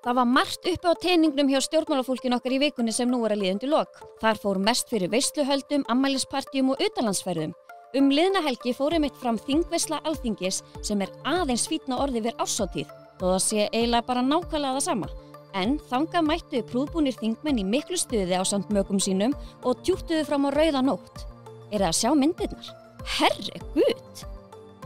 Það var margt uppi á teningnum hjá stjórnmálafólkinu okkar í vikunni sem nú er að líða undir lok. Þar fór mest fyrir veisluhöldum, afmælispartíum og utanlandsferðum. Liðna helgi fór einmitt fram þingveisla Alþingis sem er aðeins fínna orði við árshátíð, þó það sé eiginlega bara nákvæmlega það sama. En þangað mættu prúðbúnir þingmenn í miklu stuði ásamt mökum sínum og tjúttuðu fram á rauða nótt. Er það að sjá myndirnar? Herregud!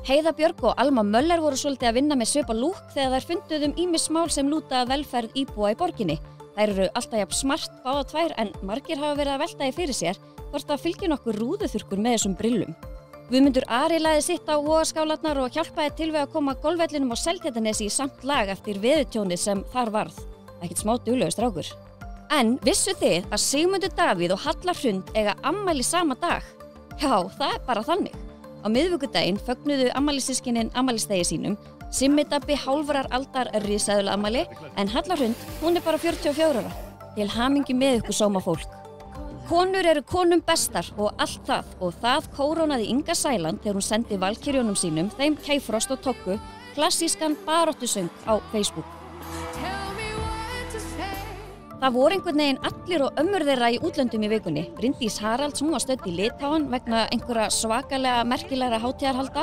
Heiða Björg og Alma Möller voru svolítið að vinna með svipa lúk þegar þær funduðu ýmis mál sem lúta að velferð íbúa í borginni. Þær eru alltaf jafn smart báða tvær en margir hafa verið að velta því fyrir sér hvort það fylgir nokkur rúðuþurrkur með þessum brillum. Guðmundur Ari lagði sitt á vogaskálarnar og hjálpaði til við að koma golfvellinum á Seltjarnarnesi í samt lag eftir veðurtjónið sem þar varð. Ekkert smá duglegur strákur. En vissu þið að Sigmundur Davíð og Halla Hrund eiga afmæli sama dag? Já, það er bara þannig. Á miðvikudaginn fögnuðu afmælissystkinin afmælisdegi sínum. Simmi Dabbi hálfrar aldar risaðulega afmæli en Halla Hrund, hún er bara 44 ára. Til hamingju með ykkur sómafólk. Konur eru konum bestar og allt það kórónaði Inga Sæland þegar hún sendi valkyrjónum sínum, þeim Kæfrost og Toggu, klassískan baráttusöng á Facebook. Það voru einhvern veginn allir og ömmur þeirra í útlöndum í vikunni. Bryndís Haralds, hún var stödd í Litáen vegna einhverja svakalega merkilegra hátíðarhalda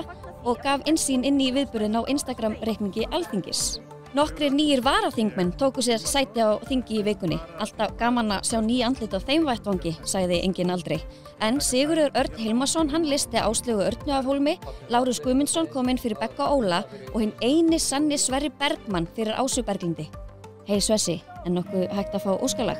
og gaf innsýn inn í viðburðin á Instagram-reikningi Alþingis. Nokkrir nýjir varaþingmenn tóku sér sæti á þingi í vikunni. Alltaf gaman að sjá ný andlit á þeim vettvangi, sagði enginn aldrei. En Sigurður Örn Hilmarsson, hann listi Áslaugu Örnu af Hólmi, Lárus Guðmundsson kom inn fyrir Begga Óla og hinn eini sanni Sverrir Bergmann fyrir Ásu Berglindi. Hei Svessi, en nokkuð hægt að fá óskalag?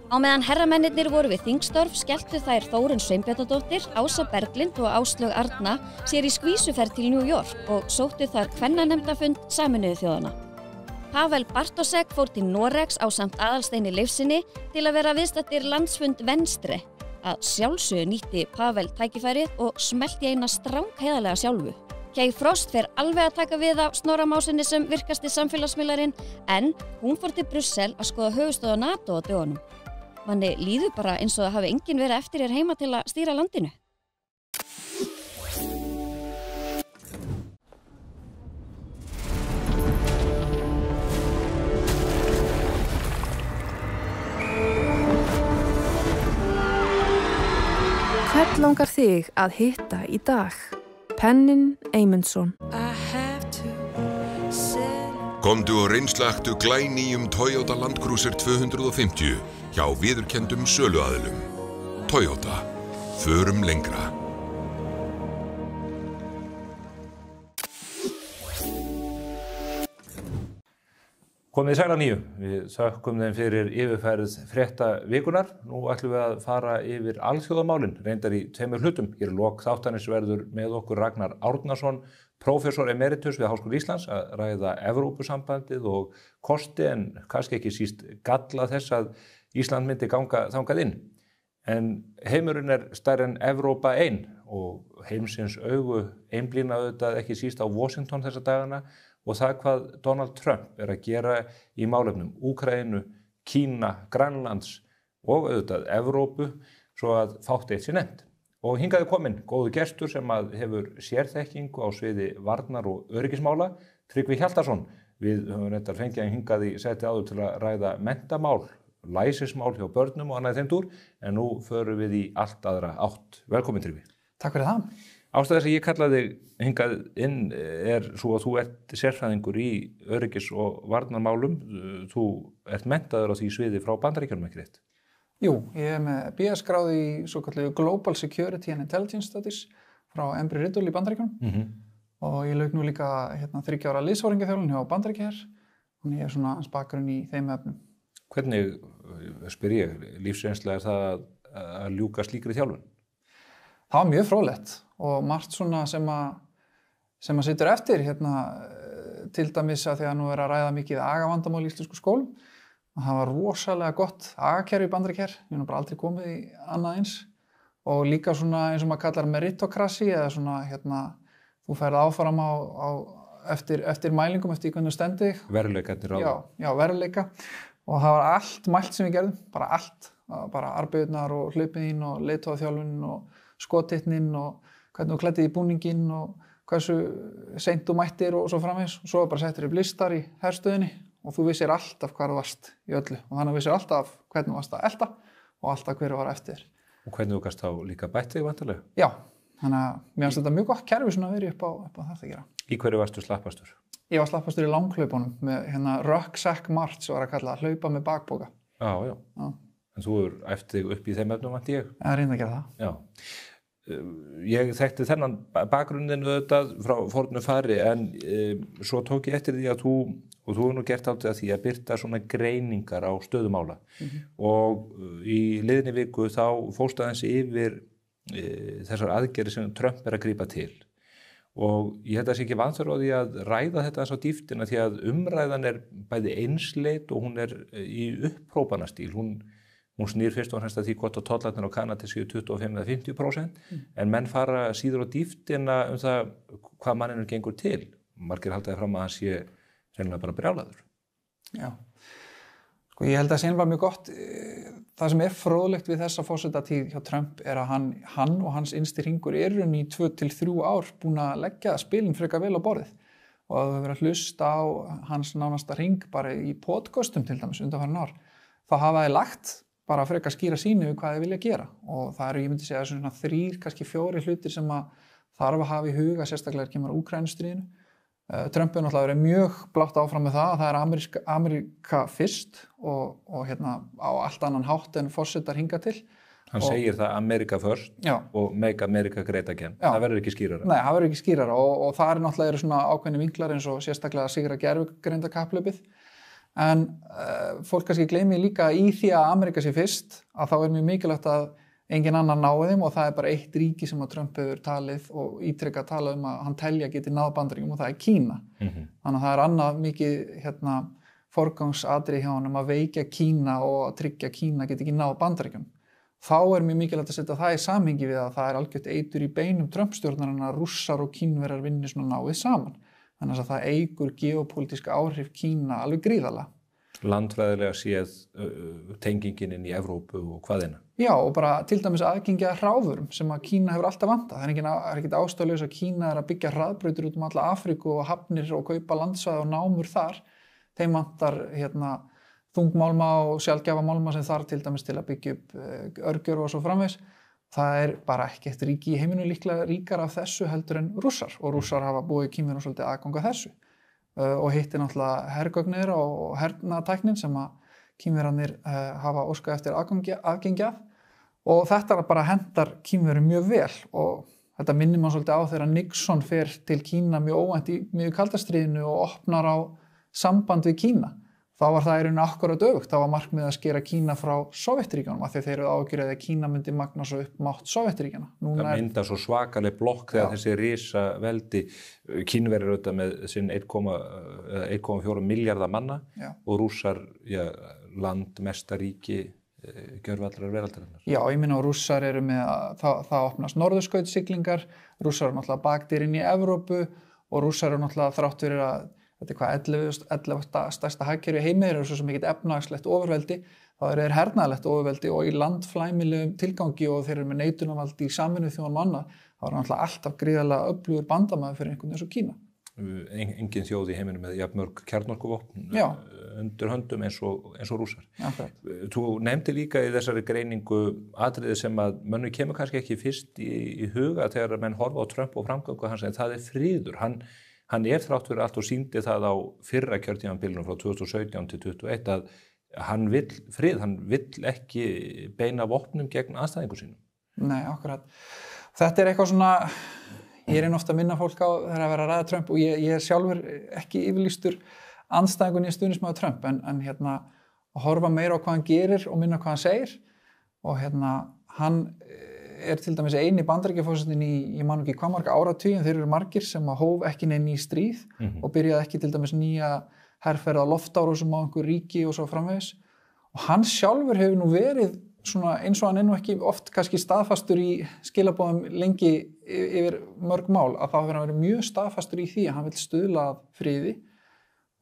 Á meðan herramennirnir voru við þingstörf skelltu þær Þórunn Sveinbjarnardóttir, Ása Berglind og Áslaug Arna sér í skvísuferð til New York og sóttu þar kvennanefndafund Sameinuðu þjóðanna. Pavel Bartosek fór til Noregs ásamt Aðalsteini Leifssyni til að vera viðstaddir landsfund Venstre. Að sjálfsögðu nýtti Pavel tækifærið og smellti eina strangheiðarlega sjálfu. Kay Frost fer alveg að taka við af Snorra Másinni sem virkasti samfélagsmiðlarinn en hún fór til Brussel að skoða höfuðstöð á NATO á dögunum. Manni líður bara eins og það hafi enginn verið eftir hér heima til að stýra landinu. Hvern langar þig að hitta í dag? Pennin Eymundsson. Komdu og reynslaktu glænýjum Toyota Land Cruiser 250 hjá viðurkenndum söluaðilum. Toyota. Förum lengra. Komið sæl að nýju. Við þökkum þeim fyrir yfirferð frétta vikunar. Nú ætlum við að fara yfir alþjóðamálin, reyndar í 2 hlutum. Hér lok þáttarins verður með okkur Ragnar Árnason, prófessor emeritus við Háskóla Íslands, að ræða Evrópusambandið og kosti en kannski ekki síst galla þess að Ísland myndi ganga þangað inn. En heimurinn stærri en Evrópa ein og heimsins augu einblína auðvitað ekki síst á Washington þessa dagana og það hvað Donald Trump að gera í málefnum Úkraínu, Kína, Grænlands og auðvitað Evrópu svo að fátt eitt sé nefnt. Og hingað kominn góður gestur sem að hefur sérþekkingu á sviði varnar og öryggismála, Tryggvi Hjaltason. Við höfum reyndar fengið hann hingað í seti áður til að ræða menntamál, læsismál hjá börnum og annað þeim dúr, en nú förum við í allt aðra átt. Velkomin Tryggvi. Takk fyrir það. Ástæða þess að ég kallaði hingað inn svo að þú ert sérfræðingur í öryggis- og varnarmálum. Þú ert menntaður á því sviði frá Bandaríkjunum, ekki rétt? Jú, ég með BS-gráði í svokallu Global Security and Intelligence Studies frá Embry-Riddle í Bandaríkjunum og ég lauk nú líka 3 ára liðsforingjaþjálfun hjá Bandaríkjaher og ég svona hans bakgrunn í þeim efnum. Hvernig, spyr ég, lífsreynsla það að ljúka slíkri þjálfun? Það var mjög fróðlegt og margt svona sem að situr eftir til dæmis að því að nú að ræða mikið agavandamál í íslensku skólum. Það var rosalega gott agakerfi í Bandaríkjaher, ég hef bara aldrei komið í annað eins og líka svona eins og maður kallar meritokrasi eða svona þú ferð áfram eftir mælingum eftir hvernig þú stendur þig. Veruleikarnir ráða. Já, veruleika og það var allt mælt sem við gerðum, bara allt, bara arbeidnar og hlaupiðinn og leiðtogaþjálfunin og skothittnin og hvernig þú klæddir í búninginn og hversu seint þú mættir og svo framvegis og svo bara settir upp listar í herstöðinni og þú vissir alltaf hvar þú varst í öllu og þannig vissir alltaf hvernig þú varst að elta og alltaf hverju var eftir. Og hvernig þú gast þá líka bætt þig vantarlega? Já, þannig að mér finnst þetta mjög gott kerfi svona að vera upp á þetta að gera. Í hverju varstu slappastur? Ég var slappastur í langhlaupunum með rucksack march var að kalla, hlaupa með bakpoka. Já. En þú æft þig upp í þeim efnum, vænti ég? Ég reyndi að gera það. Já. Ég þekkti þennan bakgrunninn auðvitað frá fornu fari en svo tók ég eftir því að þú hefur nú gert átt að því að birta svona greiningar á stöðumála og í liðinni viku þá fórstu aðeins yfir þessar aðgerðir sem Trump að grípa til og ég held að það sé ekki vanþörf á því að ræða þetta eins á dýptina því að umræðan bæði einsleit og hún í upphrópanastíl, hún snýr fyrst og fremst að því hvort að tollarnir á Kanada séu 25-50% en menn fara síður á dýptina það hvað manninu gengur til. Margir halda fram að hann sé sennilega bara brjálaður. Já. Sko ég held að það var mjög gott. Það sem fróðlegt við þessa forsetatíð hjá Trump að hann og hans innsti hringur í 2 til 3 ár búin að leggja spilin frekar vel á borðið og að það verið að hlusta á hans nánasta hring bara í podcastum til dæmis undanfarin ár. Þá hafa þeir lagt bara frekar skýra sínu við hvað þeir vilja gera og það ég myndi segja svona 3, kannski 4 hlutir sem að þarf að hafa í huga sérstaklega kemur Úkraínustríðinu. Trump náttúrulega verið mjög blátt áfram með það Ameríka fyrst og á allt annan hátt en forsetar hingað til. Hann segir það America first og make America great again. Já. Það verður ekki skýrara. Nei, það verður ekki skýrara og það náttúrulega svona ákveðni vinklar eins og sérstaklega að sigra gervigreindarkapphlaupið. En fólk kannski gleymi líka í því að Ameríka sé fyrst að þá mjög mikilvægt að engin annar náði þeim og það bara eitt ríki sem að Trump hefur talið og ítrekað talað að hann telja geti náð Bandaríkjunum og það Kína. Þannig að það annað mikið forgangsatriði hjá honum að veikja Kína og að tryggja Kína geti ekki náð Bandaríkjunum. Þá mjög mikilvægt að setja það í samhengi við að það algjört eitur í beinum Trump-stjórnarinnar að Rússar og Kínverjar vinni svona náið saman. Þannig að það eykur geopólitíska áhrif Kína alveg gríðarlega. Landfræðilega séð tengingin inn í Evrópu og hvaðina. Já, og bara til dæmis aðgengi að hráfurum sem að Kína hefur alltaf vantað. Það ekkert ástæðulaus að Kína að byggja hraðbrautir út alla Afríku og hafnir og kaupa landsvæði og námur þar. Þeim vantar þungmálma og sjaldgæfa málma sem þarf til dæmis til að byggja upp örgjör og svo framvegis. Það bara ekkert ríki í heiminu líklega ríkar af þessu heldur en Rússar og Rússar hafa búið Kínverjum svolítið aðgang að þessu. Og hitti náttúrulega hergögnir og hernatæknin sem að Kínverjarnir hafa óskað eftir aðgengi af og þetta bara hendar Kínverjum mjög vel og þetta minnir mann svolítið á þegar Nixon fer til Kína mjög óvænt í miðju kalda stríðinu og opnar á samband við Kína þá var það í rauninni akkúrat öfugt. Það var markmið að skera Kína frá Sovétríkjunum af því þeir eru ágjörðið að Kína myndi magna svo upp mátt Sovétríkjana. Það mynda svo svakaleg blokk þegar þessi risa veldi, Kínverjar auðvitað með sinn 1,4 milljarða manna og Rússar landmesta ríki gjörvallrar veraldarinnar. Já, ég minna að Rússar eru með það opnast norðurskautssiglingar, Rússar eru náttúrulega bakdýrin í Evrópu og Rússar eru náttúrulega þrátt fyrir að þetta 11. stærsta hagkerfi í heimi, þeir eru svo sem ekkert efnahagslegt ofurveldi, þá eru þeir hernaðarlegt ofurveldi og í landflæmilegum tilgangi og þeir eru með neitunarvaldi í Sameinuðu þjóðunum og annað, þá er náttúrulega alltaf gríðarlega öflugur bandamaður fyrir einhvern eins og Kína. Engin þjóð í heiminum með jafnmörg kjarnorkuvopn undir höndum eins og Rússar. Þú nefndi líka í þessari greiningu atriði sem að mönnum kemur kannski ekki fyrst í huga þegar menn horfa á Trump og framgöngu hans, en það friður. Hann þrátt fyrir allt og sýndi það á fyrra kjörtímabilinu frá 2017 til 2021 að hann vill frið, hann vill ekki beina vopnum gegn andstæðingu sínum. Nei, akkurat. Þetta eitthvað svona, ég ofta að minna fólk á þegar að vera að ræða Trump og ég sjálfur ekki yfirlýstur andstæðingun í stuðningsmaður Trump en að horfa meira á hvað hann gerir og minna hvað hann segir og hann til dæmis eini Bandaríkjaforsetinn ég man ekki hvað marga áratugin, þeir eru margir sem að hóf ekki neinn í stríð og byrjaði ekki til dæmis nýja herferð á loftárásum á einhver ríki og svo framvegis og hann sjálfur hefur nú verið svona eins og hann nú ekki oft kannski staðfastur í skilaboðum lengi yfir mörg mál að þá hefur hann verið mjög staðfastur í því að hann vill stuðla að friði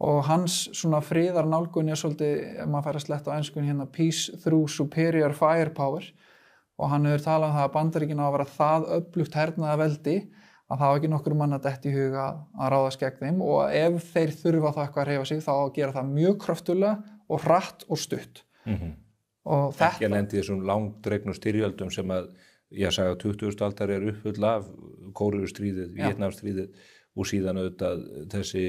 og hans svona friðar nálgun svolítið, ef maður fær að sletta á enskunni peace through superior firepower og hann hefur talað það að Bandaríkin á að vera það öflugt hernaðarveldi að það var ekki nokkur mann að detti í huga að ráðast gegn þeim og ef þeir þurfa þá eitthvað að hreyfa sig þá að gera það mjög kröftulega og hratt og stutt. Og þetta ekki að lendi þessum langdregnu styrjöldum sem að ég sagði að 20. aldar uppfull af Kóreustríðið, Víetnamstríðið og síðan auðvitað þessi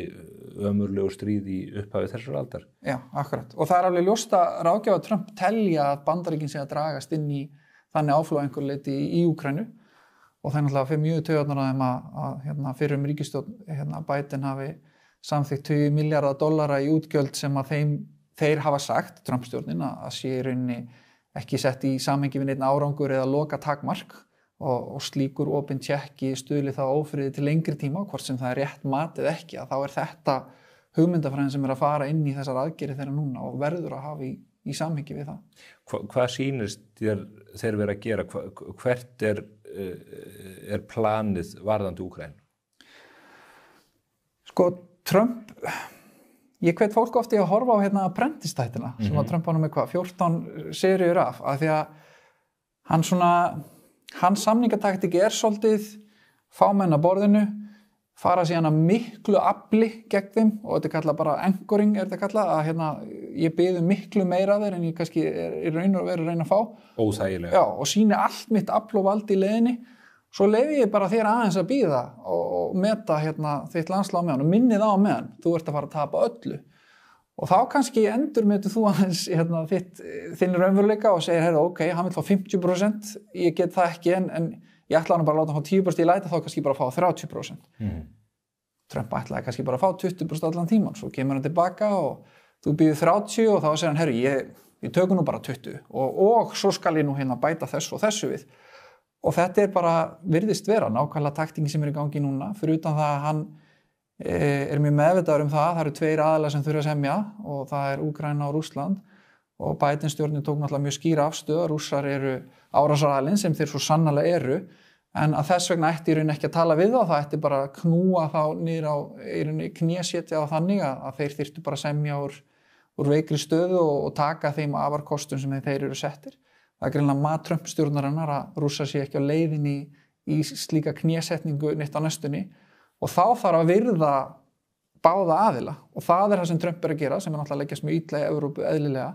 ömurlegu stríð í upphafi þessar aldar. Já, akkurat. Og það alveg ljóst að ráðgjafa Trump telja að Bandaríkin sé að dragast inn í þannig áflóð einhver leyti í Úkraínu og það náttúrulega fyrir mjög taugarnar að þeim að fyrrum ríkisstjórn Biden hafi samþykkt $20 milljarða í útgjöld sem að þeir hafa sagt, Trump-stjórnin, að sé í rauninni ekki sett í samhengi við neinn árangur eða loka takmark og slíkur opinn tékki stuðli þá ófriði til lengri tíma, hvort sem það rétt mat eða ekki, að þá þetta hugmyndafræðin sem að fara inn í þessar aðgerðir þeirra núna og verður að hafa í samhengi við það. Hvað sýnist þeir vera að gera? Hvert er planið varðandi Úkraínu? Sko, Trump, ég hvet fólk ofti að horfa á Apprentice-þættina sem að Trump var nú með 14 seríur af því að hans samningataktik svolítið fá menn að borðinu, fara síðan að miklu afli gegn þeim og þetta kallað bara anchoring þetta kallað að ég biði miklu meira af þeir en ég kannski í raun og veru að reyna að fá. Óþægilega. Já, og sýni allt mitt afl og vald í leiðinni. Svo leyfi ég bara þér aðeins að bíða og meta þitt landslag á meðan og minni það á meðan. Þú ert að fara að tapa öllu. Og þá kannski endurmetur þú aðeins þinn raunveruleika og segir, ok, hann vil fá 50%, ég get það ekki en ég ætla hann bara að láta hann fá 10%, ég læta þá kannski bara að fá 30%. Trump ætlaði kannski bara að fá 20% allan tíman, svo kemur hann tilbaka og þú býður 30 og þá segir hann, ég tökum nú bara 20 og svo skal ég nú bæta þessu og þessu við. Og þetta bara virðist vera nákvæmlega taktíkin sem í gangi núna, fyrir utan það að hann mjög meðvitaður það eru tveir aðilar sem þurfa að semja og það Úkraína og Rússland og Biden-stjórnin tók náttúrulega mjög skýra afstöðu að Rússar árásaraðilinn sem þeir svo sannarlega en að þess vegna ætti í rauninni ekki að tala við það ætti bara að knúa þá niður á knésetja á þannig að þeir þyrftu bara að semja úr veikri stöðu og taka þeim afarkostum sem þeir eru settir. Það greinilega mat Trump-stjórnarinnar að Rússar sé ekki á leiðinni í slíka knésetningu neitt á næstunni og þá þarf að virða báða aðila og það það sem Trump að gera sem náttúrulega leggjast mjög illa í Evrópu eðlilega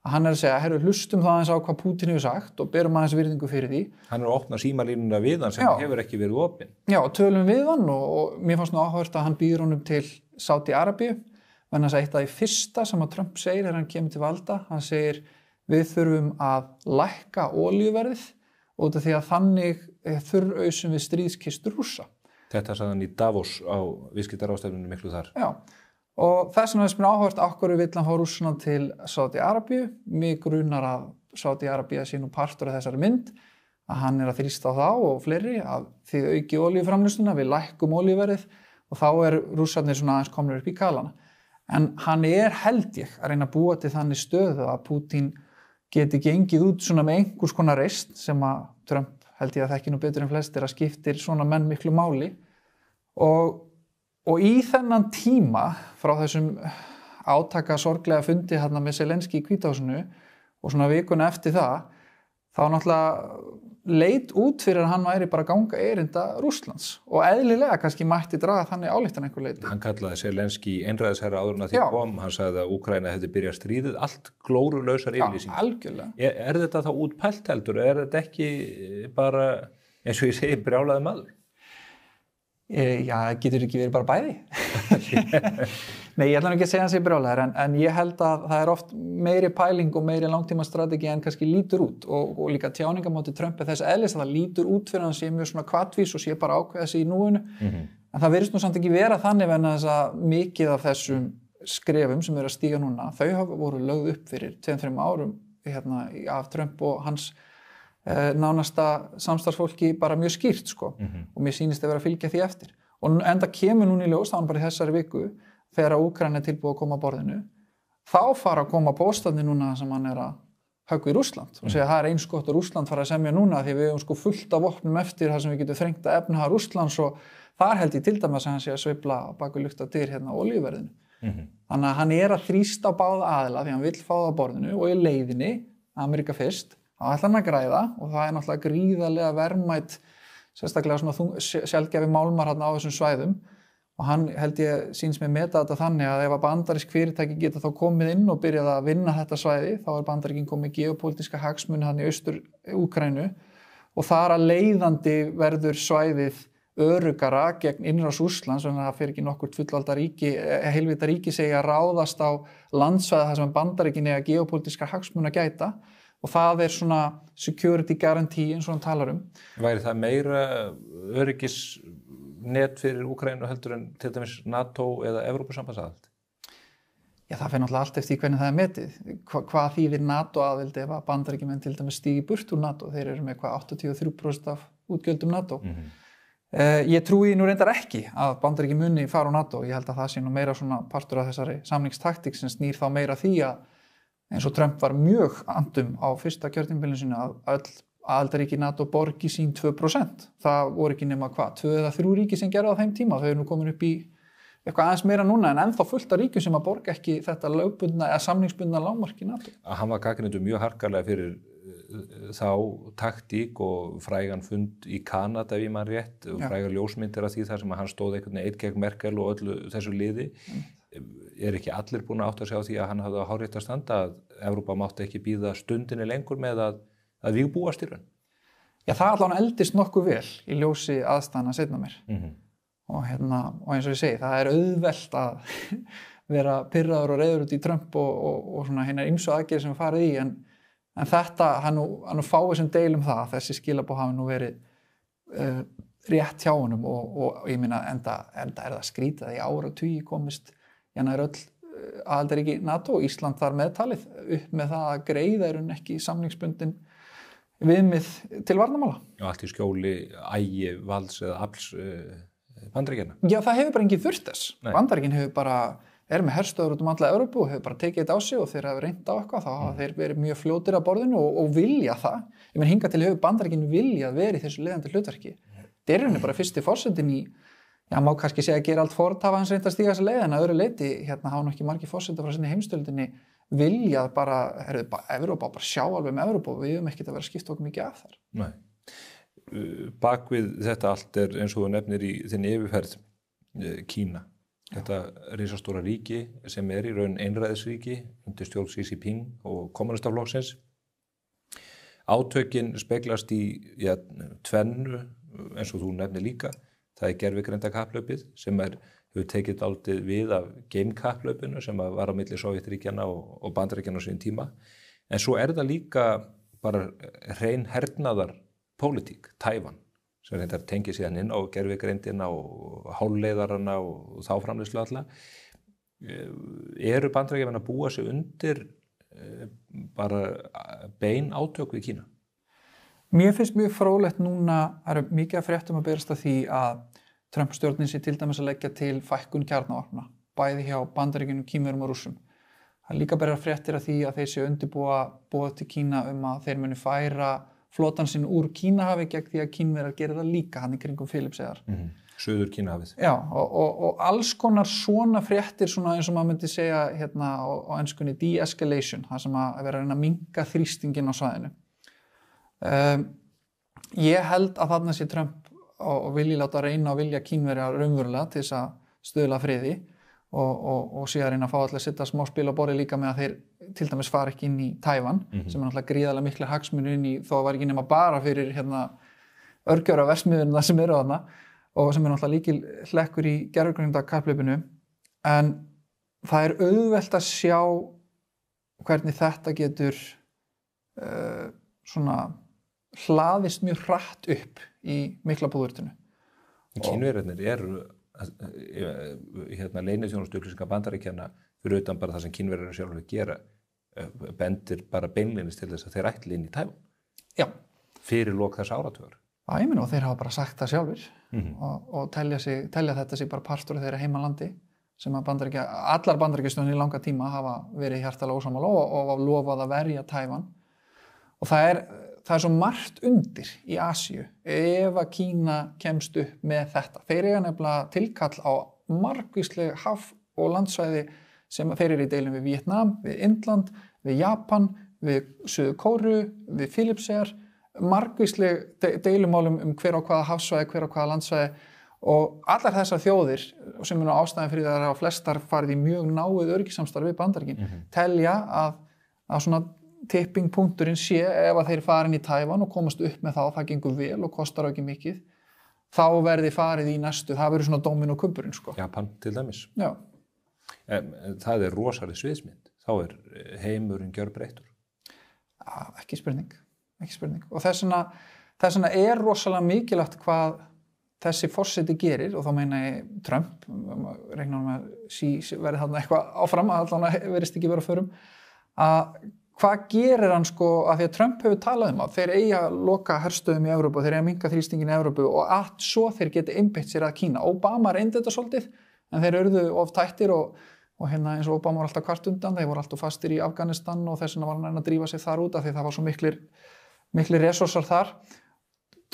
að hann að segja, hlustum það aðeins á hvað Pútín hefur sagt og berum aðeins virðingu fyrir því. Hann að opna símalínuna við hann sem hefur ekki verið opin. Já, tölum við hann og mér fannst nú áhugavert að hann býður honum til Sádi-Arabíu en þess að eitt af því fyrsta sem að Trump segir þegar hann kemur til valda, hann segir við þurfum að lækka olíuverðið út af því að þannig þurrausum við stríðskistur Rússa. Þetta sagði hann í Davos á viðskiptaráðstefnunni miklu þar. Já, Og þess vegna er mér áhugavert af hverju vill hann fá Rússland til Sádi-Arabíu. Mig grunar að Sádi-Arabía sé nú partur af þessari mynd, að hann að þrýsta á þá og fleiri að þið auki olíuframleiðsluna, við lækkum olíuverðið og þá Rússarnir svona aðeins komnir upp í kalana. En hann held ég að reyna að búa til þannig stöðu að Pútín geti gengið út svona með einhvers konar reisn sem að Trump held ég að þekki nú betur en flestir að skiptir svona menn miklu máli og í þennan tíma frá þessum átaka sorglega fundi hérna með Zelenski í Hvítahúsinu og svona vikuna eftir það þá náttúrulega leit út fyrir að hann væri bara að ganga erinda Rússlands og eðlilega kannski mætti draga þannig ályktan einhver leyti. Hann kallaði Zelenski einræðisherra áður en að því kom, hann sagði að Úkraína hefði byrjað stríðið, allt glórulausar yfirlýsingar. Já, algjörlega. Er þetta þá útpælt heldur? Er þetta ekki bara, eins og ég segi, brjálaði maður? Já, getur ekki verið bara bæði? Nei, ég ætla nú ekki að segja hans brjálæðir, en ég held að það oft meiri pæling og meiri langtíma strategi en kannski lítur út og líka tjáningamáti Trump þess eðlis að það lítur út fyrir hann sé mjög svona hvatvís og sé bara ákveða sig í núinu. En það virðist nú samt ekki vera þannig vegna þess að mikið af þessum skrefum sem að stíga núna, þau voru lögð upp fyrir 2-3 árum af Trump og hans nánasta samstarfsfólki bara mjög skýrt sko og mér sýnist að vera að fylgja því eftir. Og enda kemur núna í ljós, þá bara í þessari viku þegar Úkraína tilbúið að koma að borðinu, þá fara að koma póstarnir núna sem hann að höggva í Rússland og segja að það eins gott að Rússland fara að semja núna því við höfum sko fullt af vopnum eftir þar sem við getum þrengt að efnahaga Rússlands og þar held ég til dæmis að hann sé að sveifla á baku lykta dyr olíuverðinu. Þannig að hann að þrýsta á báða aðila því hann vill fá það á borðinu og í leiðinni, Ameríka fyrst, þá ætlar hann að græða og það náttúrulega gríðarlega verðmætt, sérstaklega svona sjaldgæfi málmar á þessum svæðum. Og hann held ég sýnst mér meta þetta þannig að ef að bandarísk fyrirtæki geta þá komið inn og byrjað að vinna þetta svæði, þá Bandaríkin komið geopolítiska hagsmuni hann í austur Úkraínu og þar að leiðandi verður svæðið öruggara gegn innrás Rússlands, þannig að það fer ekki nokkurt fullvalda ríki, heilvita ríki segja að ráðast á landsvæði þar sem Bandaríkin eiga geopolítiska hagsmuni að gæta og það svona security guarantee eins og hann talar Væri það meira öryggisnet fyrir Úkraínu heldur en til dæmis NATO eða Evrópusambandsaðild? Já, það fer náttúrulega allt eftir hvernig það metið. Hvað þýðir NATO-aðild ef að Bandaríkjamenn til dæmis stígi burt úr NATO? Þeir eru með 83% af útgjöldum NATO. Ég trúi nú reyndar ekki að Bandaríkjamenn muni fara á NATO. Ég held að það sé nú meira svona partur af þessari samningstaktík sem snýr þá meira því að eins og Trump var mjög andum á fyrsta kjörtímabilinu sínu að öll aðildarríki NATO borgi sín 2%. Það voru ekki nema 2 eða 3 ríki sem gerðu á þeim tíma. Þau eru nú komin upp í eitthvað aðeins meira núna en ennþá fullt af ríkjum sem að borga ekki þetta lögbundna eða samningsbundna lágmark í NATO. Hann var gagnrýndur mjög harkalega fyrir þá taktík og frægan fund í Kanada ef ég man rétt og frægar ljósmyndir af því þar sem að hann stóð einhvern veginn einn gegn Merkel og öllu þessu liði. Er ekki allir búin að átta sig á því að hann hafði á hárrétt að standa að Evrópa mátti ekki bíða stundinni lengur með að vígbúast í raun? Já, það allan eldist nokkuð vel í ljósi aðstæðna seinna mér. Og eins og ég segi, það auðvelt að vera pirraður og reiður út í Trump og svona hinnar ýmsu aðgerðir sem farið í en þetta, hann nú fáið sem deilum það, þessi skilaboð hafi nú verið rétt hjá honum og ég meina enda það skrítið að í áratugi komist nær öll aðildarríki NATO og Ísland þar meðtalið upp með það að greiða ekki samningsbundin viðmið til varnarmála. Og allt í skjóli ægi valds eða afls Bandaríkjanna. Já, það hefur bara engin þurft þess. Bandaríkin hefur bara með herstöðvar út alla Evrópu og hefur bara tekið þetta á sig og þeir hafa reynt á eitthvað, þá hafa þeir verið mjög fljótir að borðinu og vilja það. Ég menn hingað til hefur Bandaríkin viljað verið í þessu leiðandi hlutverki. Þetta er bara fyrsti forsetinn í má kannski segja að gera allt fórn hafa hans reynt að stíga þessa leið en að öðru leyti hafa nú ekki margir forsetar frá sinni heimstöldinni viljað bara, Evrópa bara sjá alveg með Evrópu og við höfum ekkert að vera skipt okkur mikið af þar. Nei. Bakvið þetta allt eins og þú nefnir í þinni yfirferð Kína. Þetta risastóra ríki sem í raun einræðisríki undir stjórn Xi Jinping og kommunistaflokksins. Átökin speglast í tvennu eins og þú nefnir líka. Það gervigreindarkapphlaupið sem hefur tekið dálítið við af geimkapphlaupinu sem var á milli Sovétríkjanna og Bandaríkjanna á sínum tíma. En svo það líka bara hrein hernaðar pólitík, Tævan, sem reyndar tengið síðan inn á gervigreindina og hálfleiðarana og þá framleiðslu alla. Eru Bandaríkjamenn að búa sig undir bara bein átök við Kína? Mér finnst mjög fróðlegt núna, það eru mikið að fréttum að berast af því að Trump-stjórnin sé til dæmis að leggja til fækkun kjarnavopna, bæði hjá Bandaríkjunum, Kínverjum og Rússum. Það er líka bara fréttir af því að þeir séu undirbúa boð til Kína að þeir muni færa flotann sinn úr Kínahafi gegn því að Kínverjar gerir það líka hann í kringum Filippseyjar. Suður Kínahafið. Já, og alls konar svona fréttir, svona eins og maður myndi segja hérna á enskunni de-escalation, það sem að vera að reyna að minnka þrýstingin á svæðinu. Ég held að þarna sé Trump og vilji láta reyna og vilja Kínverja raunverulega til þess að stuðla friði og síðan reyna að fá allir að setja smá spil á borði líka með að þeir til dæmis fara ekki inn í Tævan sem náttúrulega gríðarlega miklir hagsmunir inn í þó var ekki nema bara fyrir örgjörra versmiðurna sem eru þarna og sem náttúrulega líkil hlekkur í gervigreindarkapphlaupinu en það auðvelt að sjá hvernig þetta getur svona hlaðist mjög hratt upp í Miklabúðurtinu. Kínverjarnir eru leyniþjónustuupplýsingar Bandaríkjanna fyrir utan bara það sem Kínverjar sjálfur gera bendir bara beinlínis til þess að þeir ætli inn í Tævan. Já. Fyrir lok þess áratugar. Já, ég meina og þeir hafa bara sagt það sjálfur og telja þetta sig bara partur af þeirra heimalandi sem að allar Bandaríkjastjórnir í langa tíma hafa verið hjartalega ósammála og lofað að verja Tævan og það er svo margt undir í Asíu ef að Kína kemst upp með þetta. Þeir eiga nefnilega tilkall á margvísleg haf- og landsvæði sem þeir eru í deilum við Vietnam, við Indland, við Japan, við Suður Kóreu, við Filippseyjar, margvísleg deilumálum hver á hvaða hafsvæði, hver á hvaða landsvæði og allar þessar þjóðir sem er ástæðan fyrir það að flestar farið í mjög náið öryggissamstarf við Bandaríkin telja að svona tipping punkturinn sé ef að þeir fara inn í Tævan og komast upp með það gengur vel og kostar ekki mikið þá verði farið í næstu, það verður svona dómin og kubburinn sko. Japan til dæmis. Já. Það er rosaleg sviðsmynd, þá er heimurinn gjörbreyttur. Ekki spurning. Og þess vegna er rosalega mikilvægt hvað þessi forseti gerir og þá meina ég Trump, reiknar með verði þarna eitthvað áfram, allan verðist ekki vera förum, að hvað gerir hann sko að því að Trump hefur talað að þeir eigi að loka herstöðum í Evrópu og þeir eigi að minnka þrýstingin í Evrópu og allt svo þeir geti einbeitt sér að Kína. Obama reyndi þetta svolítið en þeir urðu of tættir og eins og Obama var alltaf kvart undan, þeir voru alltaf fastir í Afganistan og þess vegna var hann að drífa sig þar út af því það var svo miklir resursar þar.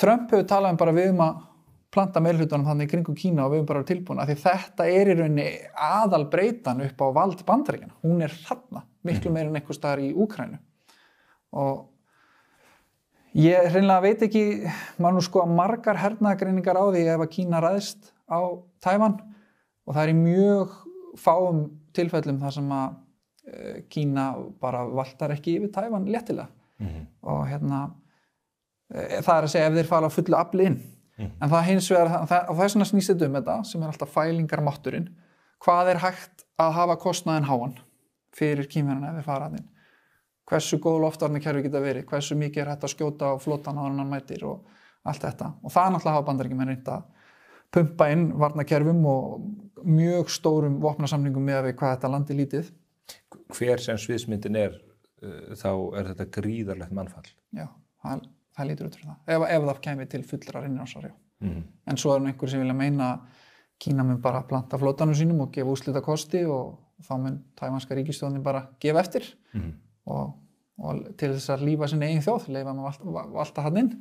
Trump hefur talað bara við að planta meirhlutunum þannig í kringum Kína og við bara tilbúin af því þetta í rauninni aðalbreytan upp á vald Bandaríkjanna. Hún þarna miklu meira en einhvers staðar í Úkraínu og ég hreinlega veit ekki maður nú sko að margar hernaðargreiningar á því ef að Kína ræðst á Tævan og það í mjög fáum tilfellum þar sem að Kína bara valtar ekki yfir Tævan léttilega og það að segja ef þeir fara fullu afli inn en það hins vegar og þess vegna snýst þetta þetta sem alltaf fælingarmátturinn hvað hægt að hafa kostnaðinn háan fyrir Kínverjana ef þeir fara að inn hversu góð loftvarnakerfi geta verið hversu mikið hægt að skjóta á flotan á hann mætir og allt þetta og það náttúrulega hafa Bandaríkjamenn reynt að pumpa inn varnarkerfum og mjög stórum vopnasamningum með hvað þetta landi lítið. Hver sem sviðsmyndin þá þetta gríðarlegt mannfall. Já, það lítur út fyrir það. Ef það kemur til fullrar innrásar, já. En svo einhver sem vilja meina Kína mun bara planta flotanum sínum og gefa úrslita kosti og þá mun tævanska ríkisstjórnin bara gefa eftir og til þess að lífa sinni eigin þjóð, leifa maður valta hann inn.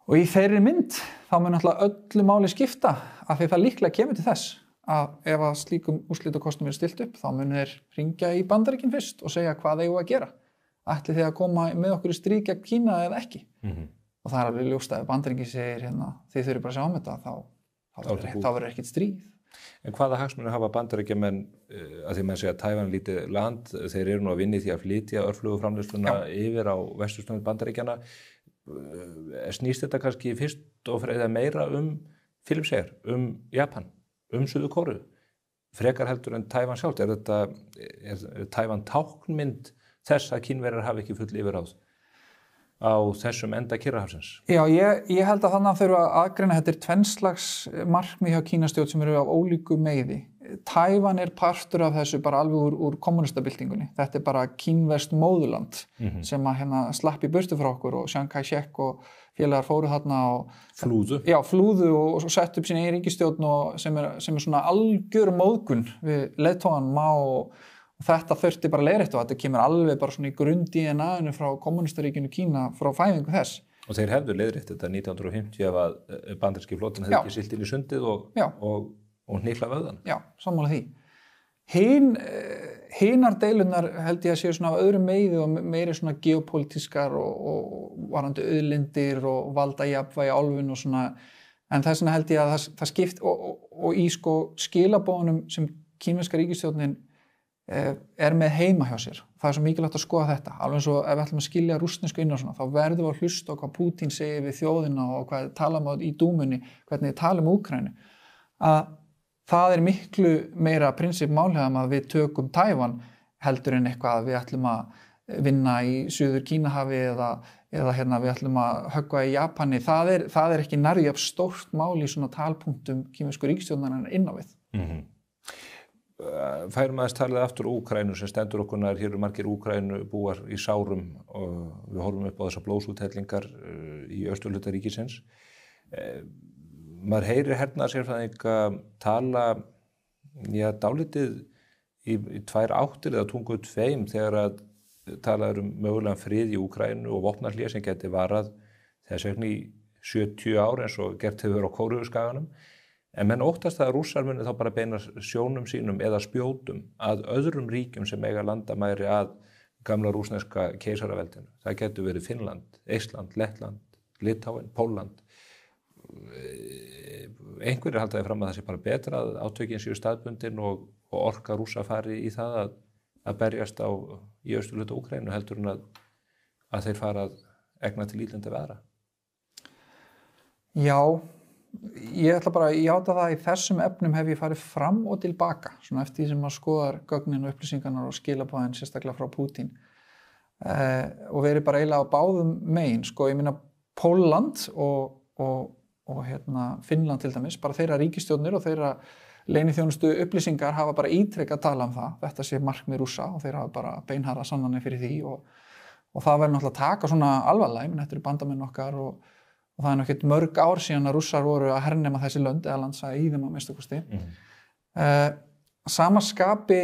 Og í þeirri mynd þá mun náttúrulega öllu máli skipta af því það líklega kemur til þess að ef að slíkum úrslitakostum er stilt upp þá mun þeir hringja í Bandaríkin fyrst og segja hvað þeir eru að gera. Ætli þið að koma með okkur í stríð gegn Kína eða ekki? Og það er alveg ljóst að ef Bandaríkin segir þið þurfið bara að sjá um þetta þá verður ekkert stríð. En hvaða hagsmunir hafa Bandaríkjamenn að því menn segja að Tævan lítið land, þeir eru nú að vinna í því að flytja örfluguframleiðsluna yfir á vesturströnd Bandaríkjanna. Snýst þetta kannski fyrst og fremst meira Filippseyjar, Japan, Suður Kóreu, frekar heldur en Tævan sjálft? Er Tævan táknmynd þess að Kínverjar hafi ekki full yfirráð á þessum enda Kyrrahafsins? Já, ég held að þannig að þurfa að aðgreina þetta tvenslags markmið hjá Kínastjórn sem eru af ólíku meiði. Tævan partur af þessu bara alveg úr kommunistabyltingunni. Þetta bara kínverskt móðurland sem að slapp í burtu frá okkur og Chiang Kai-shek og félagar fóru þarna og flúðu og sett upp sína eigin ríkisstjórn og sem er svona algjör móðgun við leiðtogann Mao og þetta þurfti bara leiðrétt og þetta kemur alveg bara svona í grunn DNA-inu frá kommunistaríkinu Kína frá fæðingu þess. Og þeir hefðu leiðrétt þetta 1950 ef að bandaríski flotinn hefði ekki siglt inn í sundið og hnyklað vöðvan. Já, sammála því. Hinar deilurnar held ég að séu svona af öðrum meiði og meiri svona geopolítískar og varandi auðlindir og valdajafnvægi álfun og svona, en þess vegna held ég að það skipt og í sko skilabónum sem kínverska ríkisstjórnin með heima hjá sér. Það svo mikilvægt að skoða þetta. Alveg eins og ef við ætlum að skilja rússnesku innrásina, þá verðum við að hlusta á hvað Pútín segir við þjóðina og hvað þið tala um í dúmunni, hvernig þið tala um Úkraínu. Að það miklu meira prinsip málhefðum að við tökum Tævan heldur en eitthvað að við ætlum að vinna í Suður Kínahafi eða við ætlum að höggva í Japani. Það ekki nærri jafn stórt mál í svona talpunktum kínversku ríkisstjórnarinnar inn á við. Færum aðeins talið aftur Úkraínu sem stendur okkur nær, hér margir Úkraínu búar í sárum og við horfum upp á þessar blóðsúthellingar í austurhluta ríkisins. Maður heyrir hernaðarsérfræðinga tala dálítið í tvær áttir eða tungu tveim þegar að talað mögulegan frið í Úkraínu og vopnahlé sem geti varað þess vegna í 70 ár eins og gert hefur á Kóreuskaganum. En menn óttast að Rússar muni þá bara beina sjónum sínum eða spjótum að öðrum ríkjum sem eiga landamæri að gamla rússneska keisaraveldinu. Það getur verið Finnland, Eistland, Lettland, Litáin, Pólland. Einhverjir halda fram að það sé bara betra að átökin séu staðbundin og orka Rússa fari í það að berjast í austurhluta Úkraínu heldur en að þeir fara að egna til lítandi veðra. Já, ég ætla bara að játa það í þessum efnum hef ég farið fram og tilbaka svona eftir því sem maður skoðar gögnin og upplýsingarnar og skilabóðin sérstaklega frá Pútín og verið bara eiginlega á báðum megin sko, ég meina Pólland og Finnland til dæmis, bara þeirra ríkisstjórnir og þeirra leyniþjónustu upplýsingar hafa bara ítrekað tala um það, þetta sé markmið Rússa og þeir hafa bara beinharða sannanir fyrir því og það verður náttúrulega að taka svona alvarlega, menn þetta eru bandamenn okkar og það ekkert mörg ár síðan að Rússar voru að hernema þessi lönd eða landsa í þeim að minnsta kosti. Sama skapi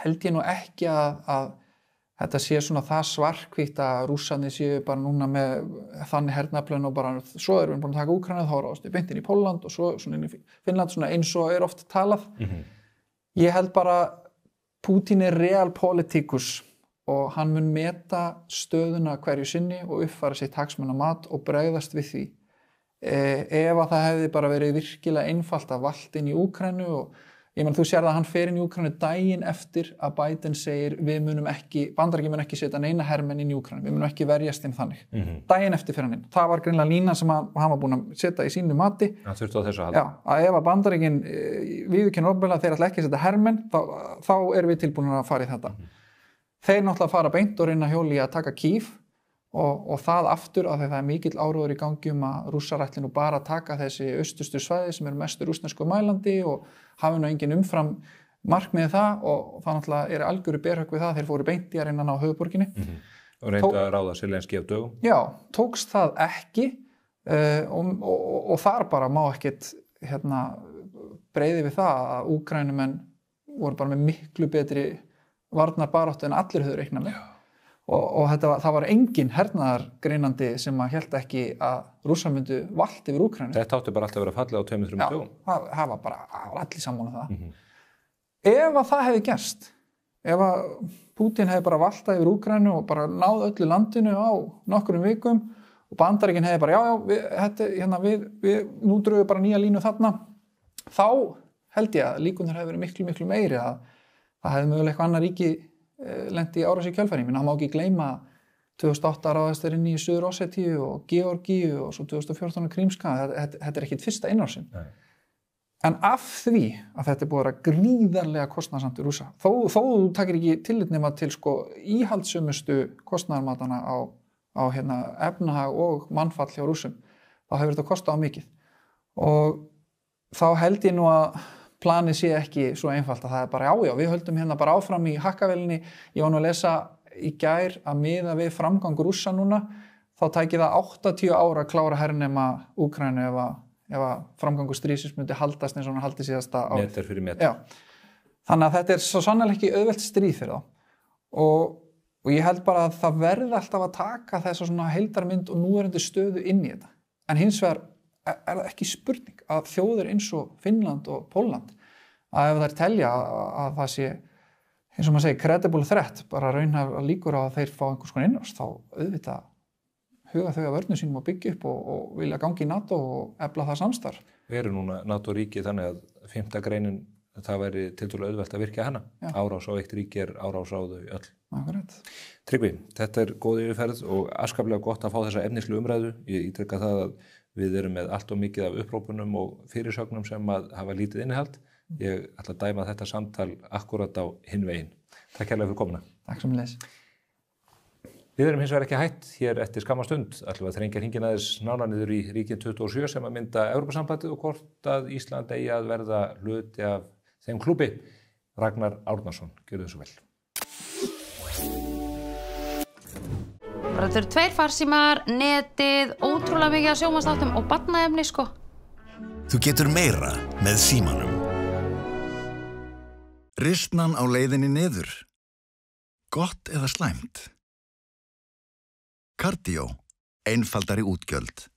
held ég nú ekki að þetta sé svona það svarthvítt að Rússarnir séu bara núna með þannig hernaðaflun og bara svo erum við búin að taka Úkraínu þá ráðast við beint inn í Pólland og svo svona inn í Finnland svona eins og oft talað. Ég held bara Pútín realpolitikus og hann mun meta stöðuna hverju sinni og uppfæra sitt hagsmunamat og bregðast við því. Ef að það hefði bara verið virkilega einfalt að valda inn í Úkraínu og ég menn þú sér að hann fer inn í Úkraínu daginn eftir að Biden segir Bandaríkin mun ekki setja neina hermenn inn í Úkraínu, við munum ekki verjast þeim þannig. Daginn eftir fer hann inn. Það var greinilega lína sem hann var búin að setja í sínu mati. Það þurfti á þessu að halda. Já, að ef að Bandaríkin viðurkenna opinberlega þeir ætla ekki að setja hermenn, þá erum við tilbúin að fara í þetta. Þeir náttúrulega fara beint og reyna hjóli að taka Kív og það aftur af því það mikill áróður í gangi að Rússar ætli nú bara að taka þessi austustu svæði sem mestu rússnesku mælandi og hafi nú engin umfram markmiði það og það náttúrulega algjöru berhögg við það þeir fóru beint í að reyna ná höfuðborginni. Og reynda að ráða Zelenskí á dögum. Já, tókst það ekki og þar bara má ekkert breiði við það að Úkraínumenn voru bara með miklu betri varnarbaráttu en allir höfðu reiknað með. Og það var engin hernaðargreinandi sem hélt ekki að Rússar myndu valt yfir Úkraínu. Þetta átti bara alltaf að vera fallið á 2-3 dögum. Já, það var bara allir sammála það. Ef að það hefði gerst, ef að Pútín hefði bara valtað yfir Úkraínu og bara náð öllu landinu á nokkrum vikum og Bandaríkin hefði bara, við nú drögum bara nýja línu þarna, þá held ég að líkurnar hefði verið miklu, miklu meiri að það hefði mögulega eitthvað annað ríki lent í árás í kjölfari. Menn það má ekki gleyma 2008 ráðast þeir inn í Suður-Ossetíu og Georgíu og svo 2014 Krímska. Þetta ekkit fyrsta innrásin. En af því að þetta búið að vera gríðarlega kostnaðarsamt í Rússa, þó þú takir ekki tillit nema til íhaldssömustu kostnaðarmatana á efnahag og mannfall hjá Rússum, þá hefur þetta kostað á mikið. Og þá held ég nú að planið sé ekki svo einfalt að það bara já, við höldum hérna bara áfram í hakkavélinni. Ég var nú að lesa í gær að miða við framgang Rússa núna, þá tæki það 80 ára að klára hernema Úkraínu ef að framgangur stríðsins myndi haldast eins og hann haldi síðasta ár. Meter fyrir meter. Já. Þannig að þetta svo sannarlega ekki auðvelt stríð fyrir þá. Og ég held bara að það verði alltaf að taka þessa svona heildarmynd og núverandi stöðu inn í þetta. En hins vegar það ekki spurning að þjóðir eins og Finnland og Pólland, að ef þær telja að það sé, eins og maður segir, credible threat, bara raunhæf líkur á að þeir fá einhvers konar innrás, þá auðvitað huga þau að vörnum sínum að byggja upp og vilja gangi í NATO og efla það samstarf. Við erum núna NATO-ríki þannig að 5. greinin, það væri tiltölulega auðvelt að virkja hana. Já. Árás á eitt ríki árás á þau öll. Akkurat. Tryggvi, þetta góð yfirferð og afskaplega gott að fá þessa efnislu umræðu. Ég ítreka það að við erum með allt og mikið af upprópunum og fyrirsögnum sem að hafa lítið innihald. Ég ætla að dæma þetta samtal akkurat á hinn veginn. Takk kærlega fyrir komuna. Takk sömuleiðis. Við erum hins vegar ekki hætt hér eftir skamma stund. Ætlum við að þrengja hringinn aðeins nánar niður í ríkin 27 sem að mynda Evrópusambandið og hvort að Ísland eigi að verða hluti af þeim klúbbi. Ragnar Árnason, gjörðu þessu vel. Þetta eru 2 farsímar, netið, ótrúlega mikið af sjónvarpsþáttum og barnaefni, sko. Þú getur meira með símanum. Ristnan á leiðinni niður. Gott eða slæmt. Cardio, einfaldari útgjöld.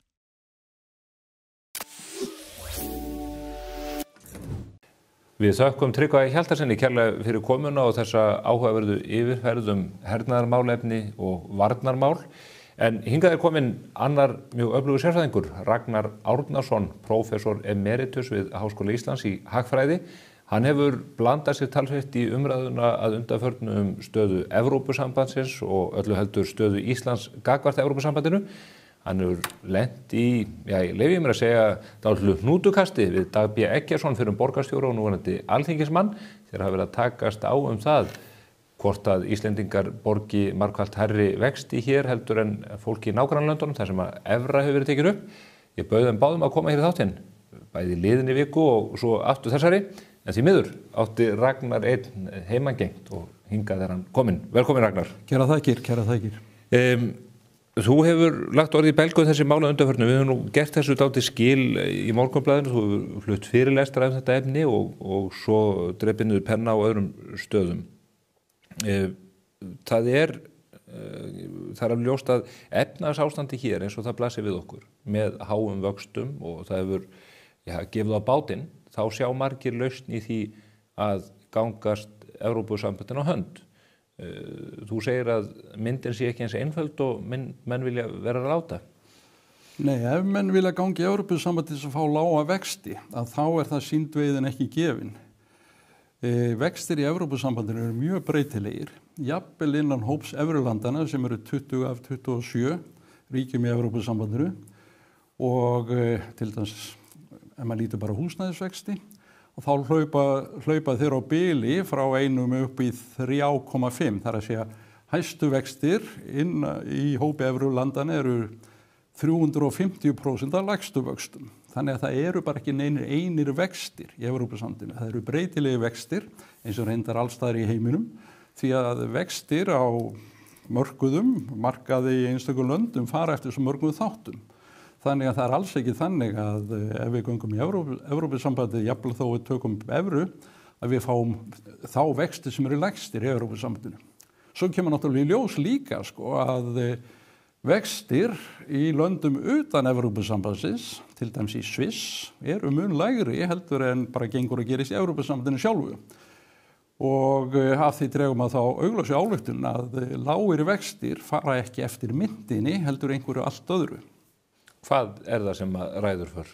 Við þökkum Tryggva Hjaltarsyni kærlega fyrir komuna og þessa áhugaverðu yfirferð hernaðarmálefni og varnarmál. En hingað kominn annar mjög öflugur sérfræðingur, Ragnar Árnason, prófessor emeritus við Háskóla Íslands í hagfræði. Hann hefur blandað sér talsvert í umræðuna að undanförnu stöðu Evrópusambandsins og öllu heldur stöðu Íslands gagnvart Evrópusambandinu. Hann hefur lent í, ég leyfi mér að segja, dálitlu hnútukasti við Dag B. Eggertsson fyrir borgarstjóra og núverandi alþingismann þegar hafa verið að takast á það hvort að Íslendingar borgi margfalt hærri vexti hér heldur en fólk í nágrannalöndunum þar sem að evra hefur verið tekin upp. Ég bauð þeim báðum að koma hér í þáttinn, bæði liðinni viku og svo aftur þessari, en því miður átti Ragnar einn heimangengt og hingað hann kominn. Velkomin Ragnar. Kæra þakkir. Þú hefur lagt orðið í belgu þessi mála undanförnu. Við höfum nú gert þessu dálítið skil í Morgunblaðinu. Þú hefur flutt fyrirlestra þetta efni og svo drepið niður penna á öðrum stöðum. Það er alveg ljóst að efnahagsástandi hér eins og það blasir við okkur með háum vöxtum og það hefur gefið á bátinn. Þá sjá margir lausn í því að gangast Evrópusambandinu á hönd. Þú segir að myndin sé ekki eins einföld og menn vilja vera að láta. Nei, ef menn vilja gangi í Evrópusambandið að fá lága vexti, að þá er það sýndveiðin ekki gefin. Vextir í Evrópusambandinu eru mjög breytilegir. Jafnvel innan hóps evrulandana sem eru 20 af 27 ríkjum í Evrópusambandinu og til dæmis ef maður lítur bara húsnæðisvexti og þá hlaupa þeir á bili frá 1 upp í 3,5. Það er að segja hæstu vextir inn í hópi evrulandana eru 350% af lægstu vöxtum. Þannig að það eru bara ekki einir vextir í Evrópusambandinu. Það eru breytilegi vextir eins og reyndar allstaðar í heiminum því að vextir á mörkuðum, markaði í einstökum löndum fara eftir svo mörgum þáttum. Þannig að það er alls ekki þannig að ef við göngum í Evrópusambandið, jafnvel þó við tökum evru, að við fáum þá vexti sem eru lægstir í Evrópusambandinu. Svo kemur náttúrulega í ljós líka að vextir í löndum utan Evrópusambandsins, til dæmis í Sviss, eru mun lægri heldur en bara gengur að gerist í Evrópusambandinu sjálfu. Og af því dregum að þá augljósu ályktun að lágir vextir fara ekki eftir myntinni heldur einhverju allt öðru. Hvað er það sem ræður för?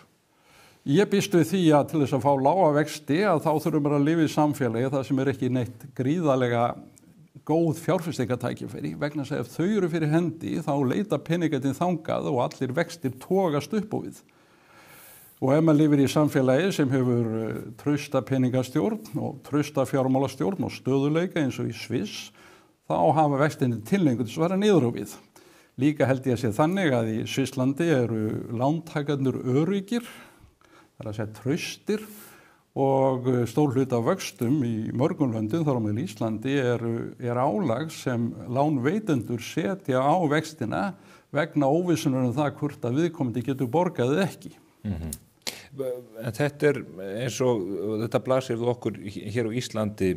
Ég býst við því að til þess að fá lága vexti að þá þurfum við að lifa í samfélagi það sem er ekki neitt gríðarlega góð fjárfestingartækifæri vegna þess að ef þau eru fyrir hendi þá leita peningarnir þangað og allir vextir togast upp á við. Og ef maður lifir í samfélagi sem hefur trausta peningastjórn og trausta fjármálastjórn og stöðuleika eins og í Sviss, þá hafa vextinni tilhengu til að vera niður á við. Líka held ég að sé þannig að í Svisslandi eru lántakarnir öryggir, það er að segja traustir og stór hluti af vöxtum í mörgum löndum, þar á meðal Íslandi, er álag sem lánveitendur setja á vextina vegna óvissunar það hvort að viðkomandi getur borgað eða ekki. En þetta eins og þetta blasir við okkur hér á Íslandi,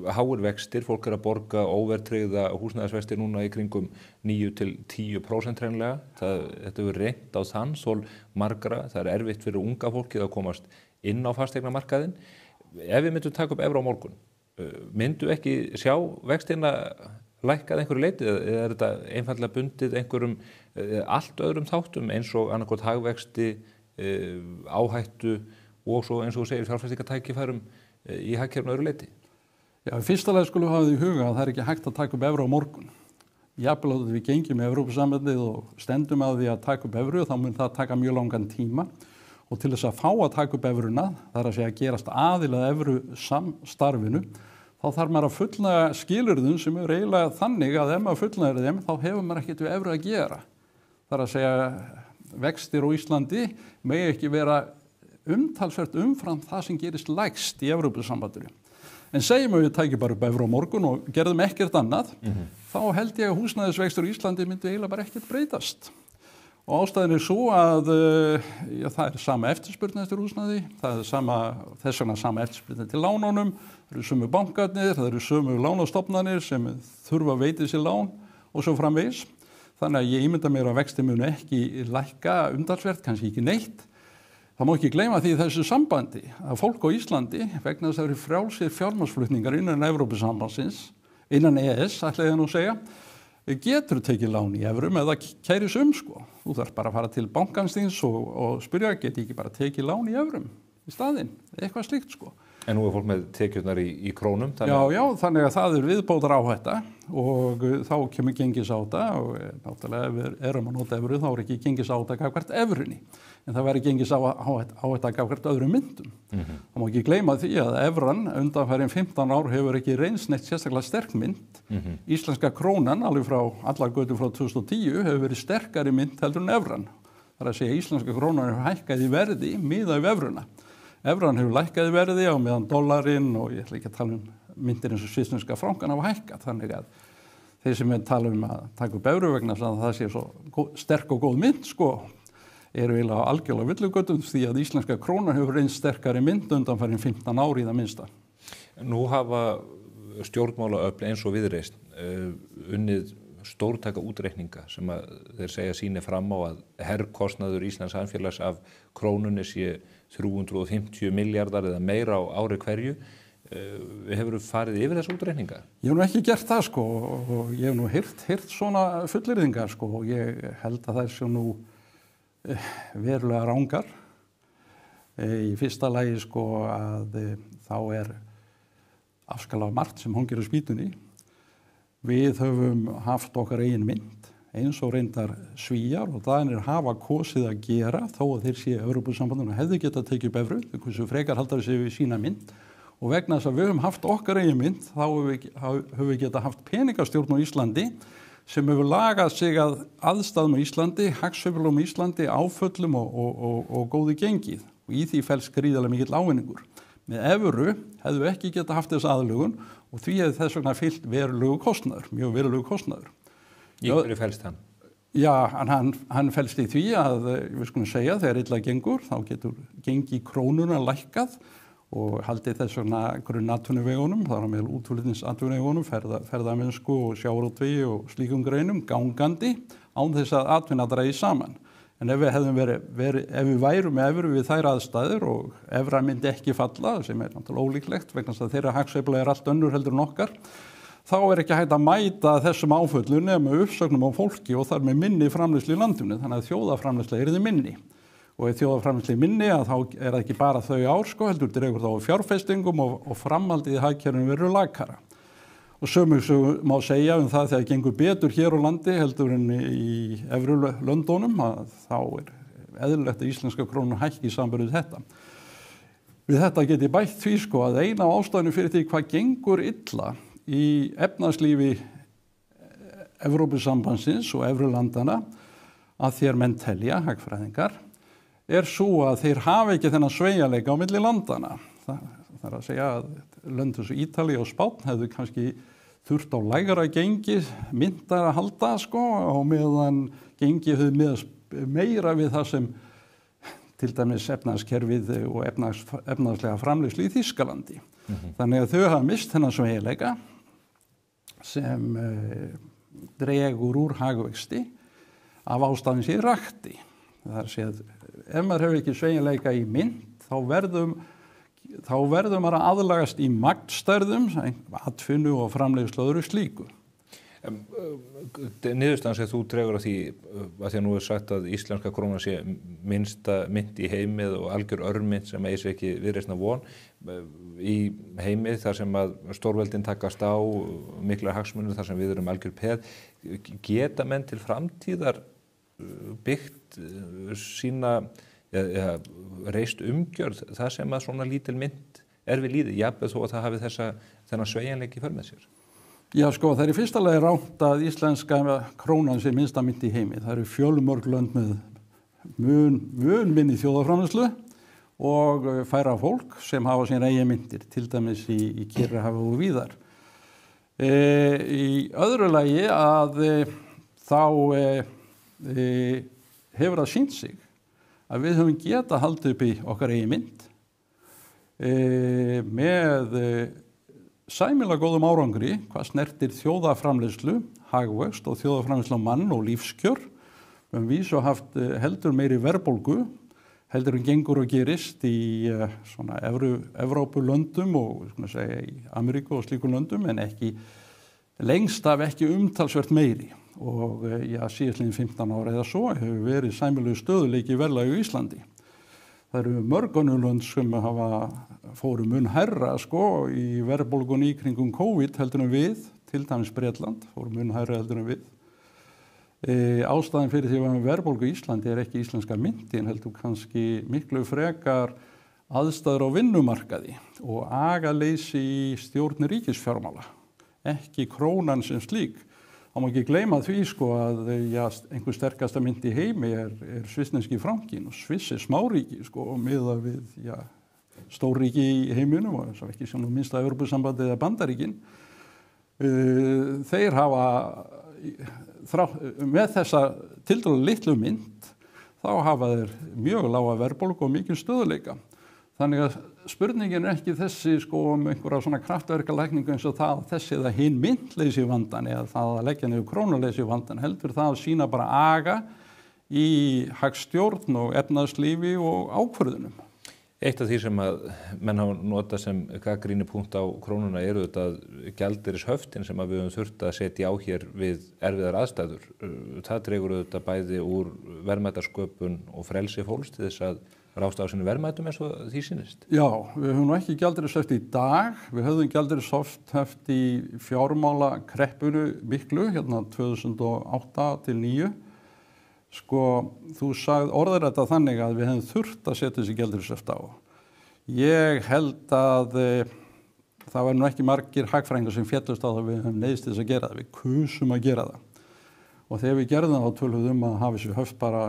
háir vextir, fólk að borga óverðtryggða húsnæðisvexti núna í kringum 9-10% hreinlega. Þetta hefur reynt á þann þol margra, það erfitt fyrir unga fólkið að komast inn á fasteignamarkaðinn. Ef við myndum taka upp evru á morgun, myndu ekki sjá vextina lækkað einhverju leyti, eða er þetta einfaldlega bundið einhverjum allt öðrum þáttum eins og annarkot hagvexti, áhættu og svo eins og þú segir fjárfestingartækifærum í hagkerfinu öðru leyti? Já, fyrsta lagi skulum við hafa því í huga að það er ekki hægt að taka upp evru á morgun. Jafnvel að við gengjum í Evrópusambandið og stendum að því að taka upp evru, þá mun það taka mjög langan tíma og til þess að fá að taka upp evruna, það er að segja að gerast aðilað evru samstarfinu, þá þarf maður að fullnægja skilyrðum sem eru eiginlega þannig að ef maður fullnægir þeim þá hefur maður ekkert við evru að gera. Það er að segja vextir á Íslandi megi ekki vera umtalsvert umfram það sem gerist lægst í Evrópusambandinu. En segjum við tækjum bara upp evru á morgun og gerðum ekkert annað, þá held ég að húsnæðisvextir á Íslandi myndi eiginlega bara ekkert breytast. Og ástæðin er svo að það er sama eftirspurn eftir húsnæði, það er þess vegna sama eftirspurn til lánunum, það eru sömu bankarnir, það eru sömu lánastofnanir sem þurfa að veita sér lán og svo framvegis. Þannig að ég ímynda mér að vexti munu ekki lækka umtalsvert, kannski ekki neitt. Það má ekki gleyma því þessu sambandi að fólk á Íslandi, vegna þess að það eru frjálsir fjármagnsflutningar innan Evrópusambandsins, innan EES, ætla ég nú að segja, getur tekið lán í evrum eða kæris sko. Þú þarf bara að fara til bankans þíns og spyrja, geti ekki bara tekið lán í evrum í staðinn, eitthvað slíkt sko. En nú er fólk með tekjurnar í krónum? Já, þannig að það er viðbótar áhætta og þá kemur gengisáta og náttúrulega ef við erum að nota evru þá er ekki gengisáta gagnvart evrunni. En það væri gengisáhætta gagnvart öðrum myndum. Það má ekki gleyma því að evran undanfarin 15 ár hefur ekki reynst neitt sérstaklega sterk mynd. Íslenska krónan alveg frá allar götur frá 2010 hefur verið sterkari mynd heldur en evran. Það er að segja íslenska krónan hefur hækkað í verði miðað við evruna. Evran hefur lækkað í verði á meðan dollarinn og ég ætla ekki að tala myndir eins og svissneska frankan hafa hækkað. Þannig að þeir sem tala að taka upp evru vegna að það sé svo sterk og góð mynd sko, eru eiginlega algjörlega villugötum því að íslenska krónan hefur reynst sterkari mynd undanfarin 15 ár í það minnsta. Nú hafa stjórnmálaöfl eins og Viðreisn unnið stórtæka útreikninga sem að þeir segja síni fram á að herrkostnaður Íslands samfélags af krónunni sé 350 miljardar eða meira á ári hverju. Hefur þú farið yfir þessu útreikninga? Ég hef nú ekki gert það sko og ég hef nú heyrt svona fullyrðingar sko og ég held að það sé nú verulega rangar. Í fyrsta lagi sko að þá er afskaplega margt sem hangir á spýtunni. Við höfum haft okkar eigin mynd eins og reyndar Svíar og Danir hafa kosið að gera þó að þeir séu Evrópusambandinu hefðu getað tekið upp evru, hversu frekar halda sig við sína mynd og vegna þess að við höfum haft okkar eigin mynd þá höfum við getað haft peningastjórn á Íslandi sem hefur lagað sig að aðstæðum á Íslandi, hagsveiflum á Íslandi, áföllum og góðu gengið og í því felst gríðarlega mikill ávinningur. Með evru hefðu ekki getað haft þessa aðlögun og því hefði þess vegna fylgt verulegu kostnaður, mjög verulegu kostnaður. Í hverju felst hann? Já, hann felst í því að, við skulum segja, þegar illa gengur, þá getur gengi krónuna lækkað og haldið þess vegna grunnatvinnuvegunum, þar á meðal útflutningsatvinnuvegunum, ferðamennsku og sjávarútvegi og slíkum greinum gangandi án þess að atvinna dragi saman. En ef við værum með evru við þær aðstæður og evra myndi ekki falla, sem er náttúrulega ólíklegt vegna þess að þeirra hagsveifla er allt önnur heldur en okkar, þá er ekki hægt að mæta þessum áföllum nema uppsögnum á fólki og þar með minni framleiðslu í landinu, þannig að þjóðarframleiðsla yrði minni. Og ef þjóðarframleiðsla er minni, þá er það ekki bara þau ár, sko, heldur dregur þá fjárfestingum og framhaldið í hagkerfinu verður lakara. Og sömu má segja það þegar gengur betur hér á landi heldur en í evrulöndunum að þá er eðlilegt að íslenska krónu hækki í sambandið þetta. Við þetta get ég bætt því sko að eina af ástæðunum fyrir því hvað gengur illa í efnahagslífi Evrópusambandsins og evrulandana að þér menn telja, hagfræðingar, er svo að þeir hafa ekki þennan sveigjanleika á milli landana. það er að segja að lönd eins og Ítalía og Spánn hefðu kannski þurft á lægra gengi myntar að halda sko og meðan gengi hefðu miðast meira við það sem til dæmis efnahagskerfið og efnahagslega framleiðslu í Þýskalandi. Þannig að þau hafa mist þennan sveigjanleika sem dregur úr hagvexti af ástæðum sem rakti. Það er að segja að ef maður hefur ekki sveigjanleika í mynt þá verður maður að aðlagast í magnstærðum, atvinnu og framleiðslu og öðru slíku. Niðurstaðan sem þú dregur af því að því að nú er sagt að íslenska krónan sé minnsta mynt í heimið og algjör örmynt sem eigi sér ekki viðreisna von í heimið þar sem að stórveldin takast á miklar hagsmunir þar sem við erum algjör peð. Geta menn til framtíðar byggt sína reist umgjörð það sem að svona lítil mynt við lýði, jafnvel þó að það hafi þennan sveigjanleika í för með sér? Já, sko, það er í fyrsta lagi rangt að íslenska krónan sé minnsta mynt í heimi. Það eru fjölmörg lönd með mun minni þjóðarframleiðslu og færra fólk sem hafa sín eigin myntir, til dæmis í Kyrrahafi og víðar. Í öðru lagi að þá hefur það sýnt sig að við höfum getað haldið upp í okkar eigin mynd með sæmilega góðum árangri hvað snertir þjóðarframleiðslu, hagvöxt og þjóðarframleiðslu á mann og lífskjör. Við höfum vísu haft heldur meiri verðbólgu, heldur en gengur og gerist í svona Evrópulöndum og segja, í Ameríku og slíkum löndum, en ekki lengst af ekki umtalsvert meiri. Og síðastliðin 15 ára eða svo hefur verið sæmilegu stöðuleiki í verðlagi á Íslandi. Það eru mörg önnur lönd sem fóru mun hærra sko í verðbólgunni í kringum COVID heldur en við, til dæmis Bretland, fóru mun hærra heldur en við. Ástæðan fyrir því að verðbólgu í Íslandi er ekki íslenska myntin, heldur kannski miklu frekar aðstæður á vinnumarkaði og agaleysi í stjórn ríkisfjármála, ekki krónan sem slík. Það má ekki gleyma því sko að einhver sterkasta mynt í heimi er svissneski frankinn og Sviss er smáríki sko og miðað við stórríki í heiminum og þess að ekki sem minnsta Evrópusambandið eða Bandaríkin. Þeir hafa með þessa tiltölulega litlu mynt þá hafa þeir mjög lága verðbólgu og mikil stöðuleika. Þannig að spurningin er ekki þessi sko einhverja svona kraftverkalækningu eins og það að þessi eða hinn myntleysi vandan eða það að leggja niður krónuleysi vandan, heldur það að sýna bara aga í hagstjórn og efnahagslífi og ákvörðunum. Eitt af því sem að menn hafa notað sem gagnrýnipunkt á krónuna eru þetta gjaldeyrishöftin sem að við höfum þurft að setja á hér við erfiðar aðstæður. Það dregur þetta bæði úr verðmætasköpun og frelsi fólks til þess að rásta á sinni verðmætum eins og því sýnist? Já, við höfum nú ekki gjaldeyrishöft í dag. Við höfum gjaldeyrishöft í fjármálakreppunni miklu, 2008-2009. Sko, þú sagði orðrétt þannig að við hefum þurft að setja þessi gjaldeyrishöft á. Ég held að það var nú ekki margir hagfræðingar sem féllust á það við höfum neyðst þess að gera það. Við kusum að gera það. Og þegar við gerðum það þá töluðum að hafa þessi höft bara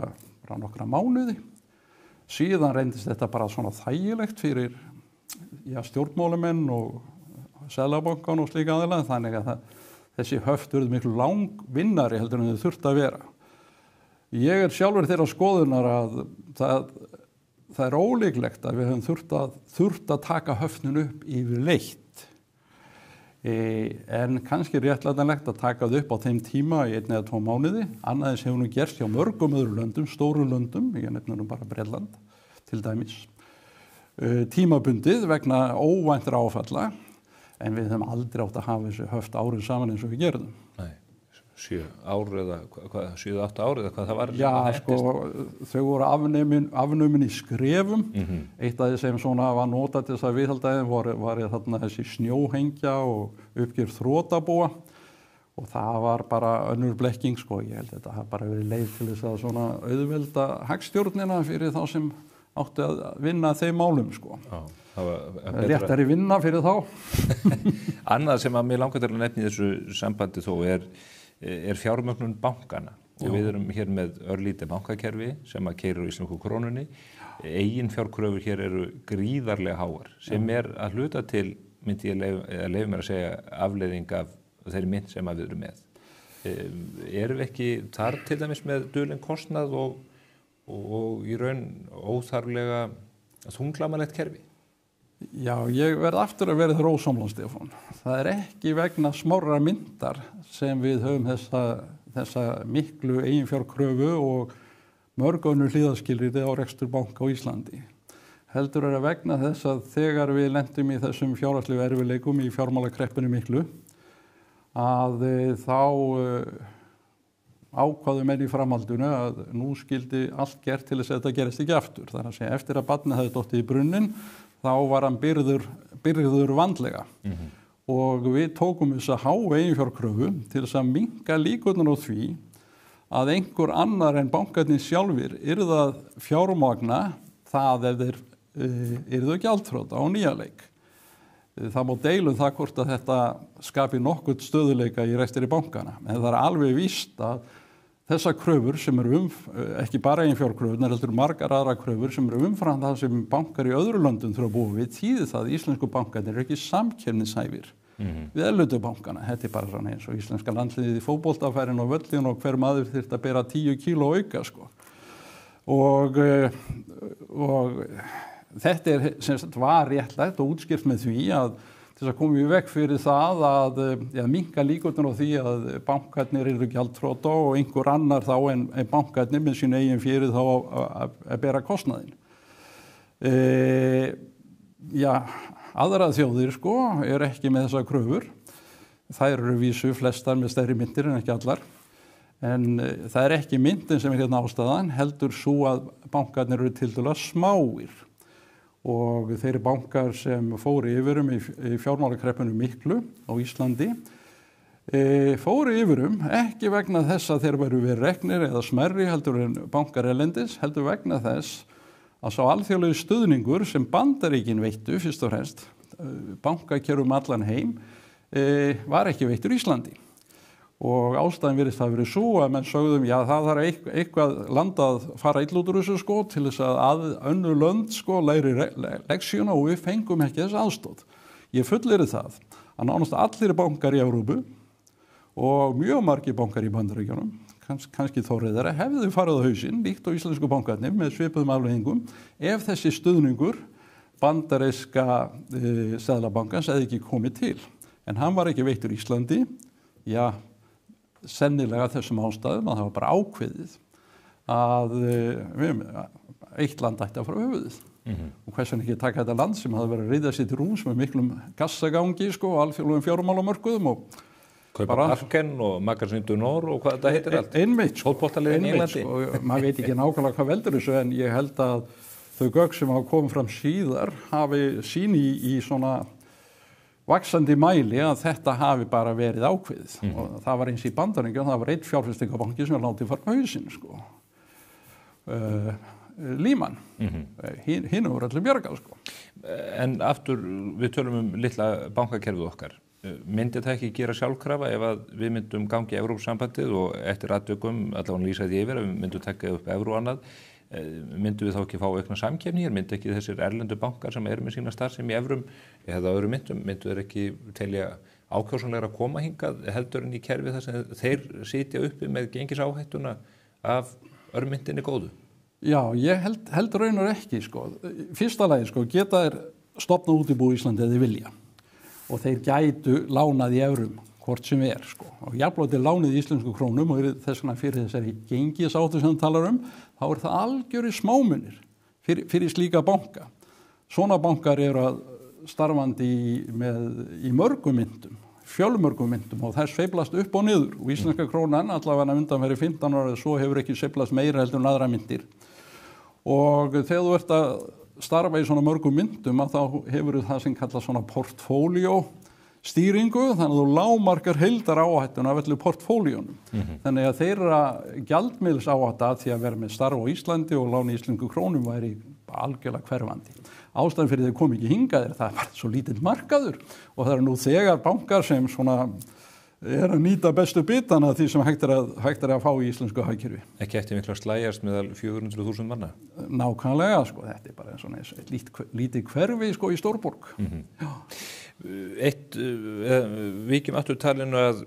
nokkra mánuði. Síðan reyndist þetta bara svona þægilegt fyrir stjórnmálamenn og Seðlabankann og slíka aðilega, þannig að þessi höft verður miklu langvinnari heldur en þau þurft að vera. Ég er sjálfur þeirra skoðunar að það er ólíklegt að við höfum þurft að taka höftinu upp yfirleitt. En kannski réttlætanlegt að taka það upp á þeim tíma í 1 eða 2 mánuði. Annaðins hefur nú gerst hjá mörgum öðru löndum, stóru löndum, ég nefnir nú bara Bretland til dæmis, tímabundið vegna óvæntra áfalla, en við höfum aldrei átt að hafa þessu höft árið saman eins og við gerðum. Nei, 7 ár eða 7-8 ár eða hvað það var? Já, sko, þau voru afnumin í skrefum. Eitt af því sem svona var notað til þess að viðhalda þeim var þarna þessi snjóhengja og uppgjörð þrotabúa og það var bara önnur blekking, sko. Ég held að þetta hafi bara verið leið til þess að svona auðvelda hagstjórnina fyrir þá sem áttu að vinna þeim málum, sko. Já. Réttari vinna fyrir þá. Annað sem að mér langar til að nefna í þessu sambandi þó er fjármögnun bankana og við erum hér með örlítið bankakerfi sem að keyrir á íslensku krónunni. Eigin fjárkröfur hér eru gríðarlega háar sem að hluta til, myndi ég leyfa mér að segja, afleiðing af þeirri mynd sem við erum með. Erum við ekki þar til dæmis með dulinn kostnað og í raun óþarflega þunglamalegt kerfi? Já, ég verð aftur að vera ósammála, Stefán. Það er ekki vegna smárra myndar sem við höfum þessa miklu eiginfjárkröfu og mörg önnur hliðarskilyrði á rekstur banka á Íslandi. Heldur er að vegna þess að þegar við lentum í þessum fjárhagslegu erfiðleikum í fjármálakreppunni miklu, að þá ákváðu menn í framhaldinu að nú skyldi allt gert til þess að þetta gerist ekki aftur. Það er að segja, eftir að barnið hefði dottið í brunninn, þá var hann byrður vandlega. Og við tókum þess að háa eiginfjárkröfu til þess að minnka líkurnar á því að einhver annar en bankarnir sjálfir yrðu að fjármagna það ef þeir yrðu gjaldþrota á nýja leik. Það má deilum það hvort að þetta skapi nokkuð stöðuleika í rekstri bankana, en það er alveg víst að þessar kröfur sem eru ekki bara eiginfjárkröfurnar, heldur margar aðra kröfur sem eru umfram það sem bankar í öðru löndum þurfa að búa við, þýðir það að íslensku bankarnir eru ekki samkeppnishæfir við erlendu bankana. Þetta er bara svona eins og íslenska landsliðið í fótboltafærin og völlin og hver maður þyrfti að bera 10 kíló auka, sko. Og þetta er, sem sagt, var réttlægt og útskýrt með því að til þess að koma í veg fyrir það að minnka líkurnar á því að bankarnir eru gjaldþrota og einhver annar þá en bankarnir með sín eigin fyrir þá að bera kostnaðinn. Aðrar þjóðir, sko, er ekki með þessar kröfur. Þær eru vísu flestar með stærri myntir en ekki allar. En það er ekki myndin sem er hérna ástæðan, heldur svo að bankarnir eru tiltölulega smáir. Og þeir bankar sem fóru yfirum í fjármálakreppunni miklu á Íslandi fóru yfirum ekki vegna þess að þeir væru verið reknir eða smerri heldur en bankar erlendis, heldur vegna þess að sá alþjóðlegu stuðningur sem Bandaríkin veittu fyrst og fremst bankakerfum allan heim var ekki veittur Íslandi. Og ástæðan virðist það verið svo að menn sögðum, já, það þarf eitthvað land að fara illa út úr þessu, sko, til þess að önnur lönd, sko, læri leksíuna og við fengum ekki þess aðstóð. Ég fullyrði það að nánast allir bankar í Evrópu og mjög margir bankar í Bandaríkjunum, kannski þóriðara, hefðu farið á hausinn, líkt á íslensku bankarnir með svipuðum afleiðingum, ef þessi stuðningur bandaríska seðlabankans hefði ekki komið til. En hann var ekki veittur Íslandi, já, sennilega þessum ástæðum að það var bara ákveðið að eitt land ætti að fara höfuðið. Og hvers vegna ekki taka þetta land sem hafði verið að reyða sér til rúms með miklum gassagangi, sko, og alþjóðlegum fjármálamörkuðum og kaupa Parken og Magasin du Nord og hvað þetta heitir allt. Einmitt, og maður veit ekki nákvæmlega hvað veldur þessu, en ég held að þau gögn sem hafa komið fram síðar hafi sín í svona vaxandi mæli að þetta hafi bara verið ákveðið. Og það var eins í Bandaríkjunum, það var einn fjárfestingabanki sem var látið fara á hausinn, sko. Lehman. Hinn voru allir bjargað, sko. En aftur, við tölum litla bankakerfið okkar. Myndi það ekki gera sjálfkrafa ef að við myndum gangi í Evrópusambandið og eftir atvikum, allavega lýsa því yfir, ef við myndum taka upp evru og annað, myndum við þá ekki fá aukna samkeppni hér, myndi ekki þessir erlendu bankar sem eru með sína starfsemi í evrum eða öðrum myndum, myndu þeir ekki telja ákjósanlegra að koma hingað heldur en í kerfi þar sem þeir sitja uppi með gengisáhættuna af örmyndinni góðu? Já, ég held raunar ekki, sko. Fyrsta lagi, sko, geta þeir stofna útibú í Íslandi eða þeir vilja og þeir gætu lánað í evrum hvort sem sko. Og jafnvel lánið í íslensku krónum og þess vegna fyrir þessari gengisáttu sem það talar þá það algjörir smámunir fyrir slíka banka. Svona bankar eru að starfandi í mörgum myndum, fjölmörgum myndum og þær sveiflast upp og niður og íslenska krónan allavega undanfari 15 ára svo hefur ekki sveiflast meira heldur en aðra myndir. Og þegar þú ert að starfa í svona mörgum myndum að þá hefur það sem kallað svona portfóljó stýringu, þannig að þú lágmarkar heildar áhættuna af öllu portfóljónum. Þannig að þeirra gjaldmiðils áhætta því að vera með starf á Íslandi og lána íslensku krónum væri algjörlega hverfandi. Ástæðan fyrir þeir kom ekki hingað það er bara svo lítill markaður og það eru nú þegar bankar sem svona að nýta bestu bitana því sem hægt er að fá í íslensku hagkerfi. Ekki eftir mikla slægjast meðal 400.000 manna? Nákvæmlega, sko, þetta er bara svona lítið hverfi sko í stórborg. Víkjum aftur talinu að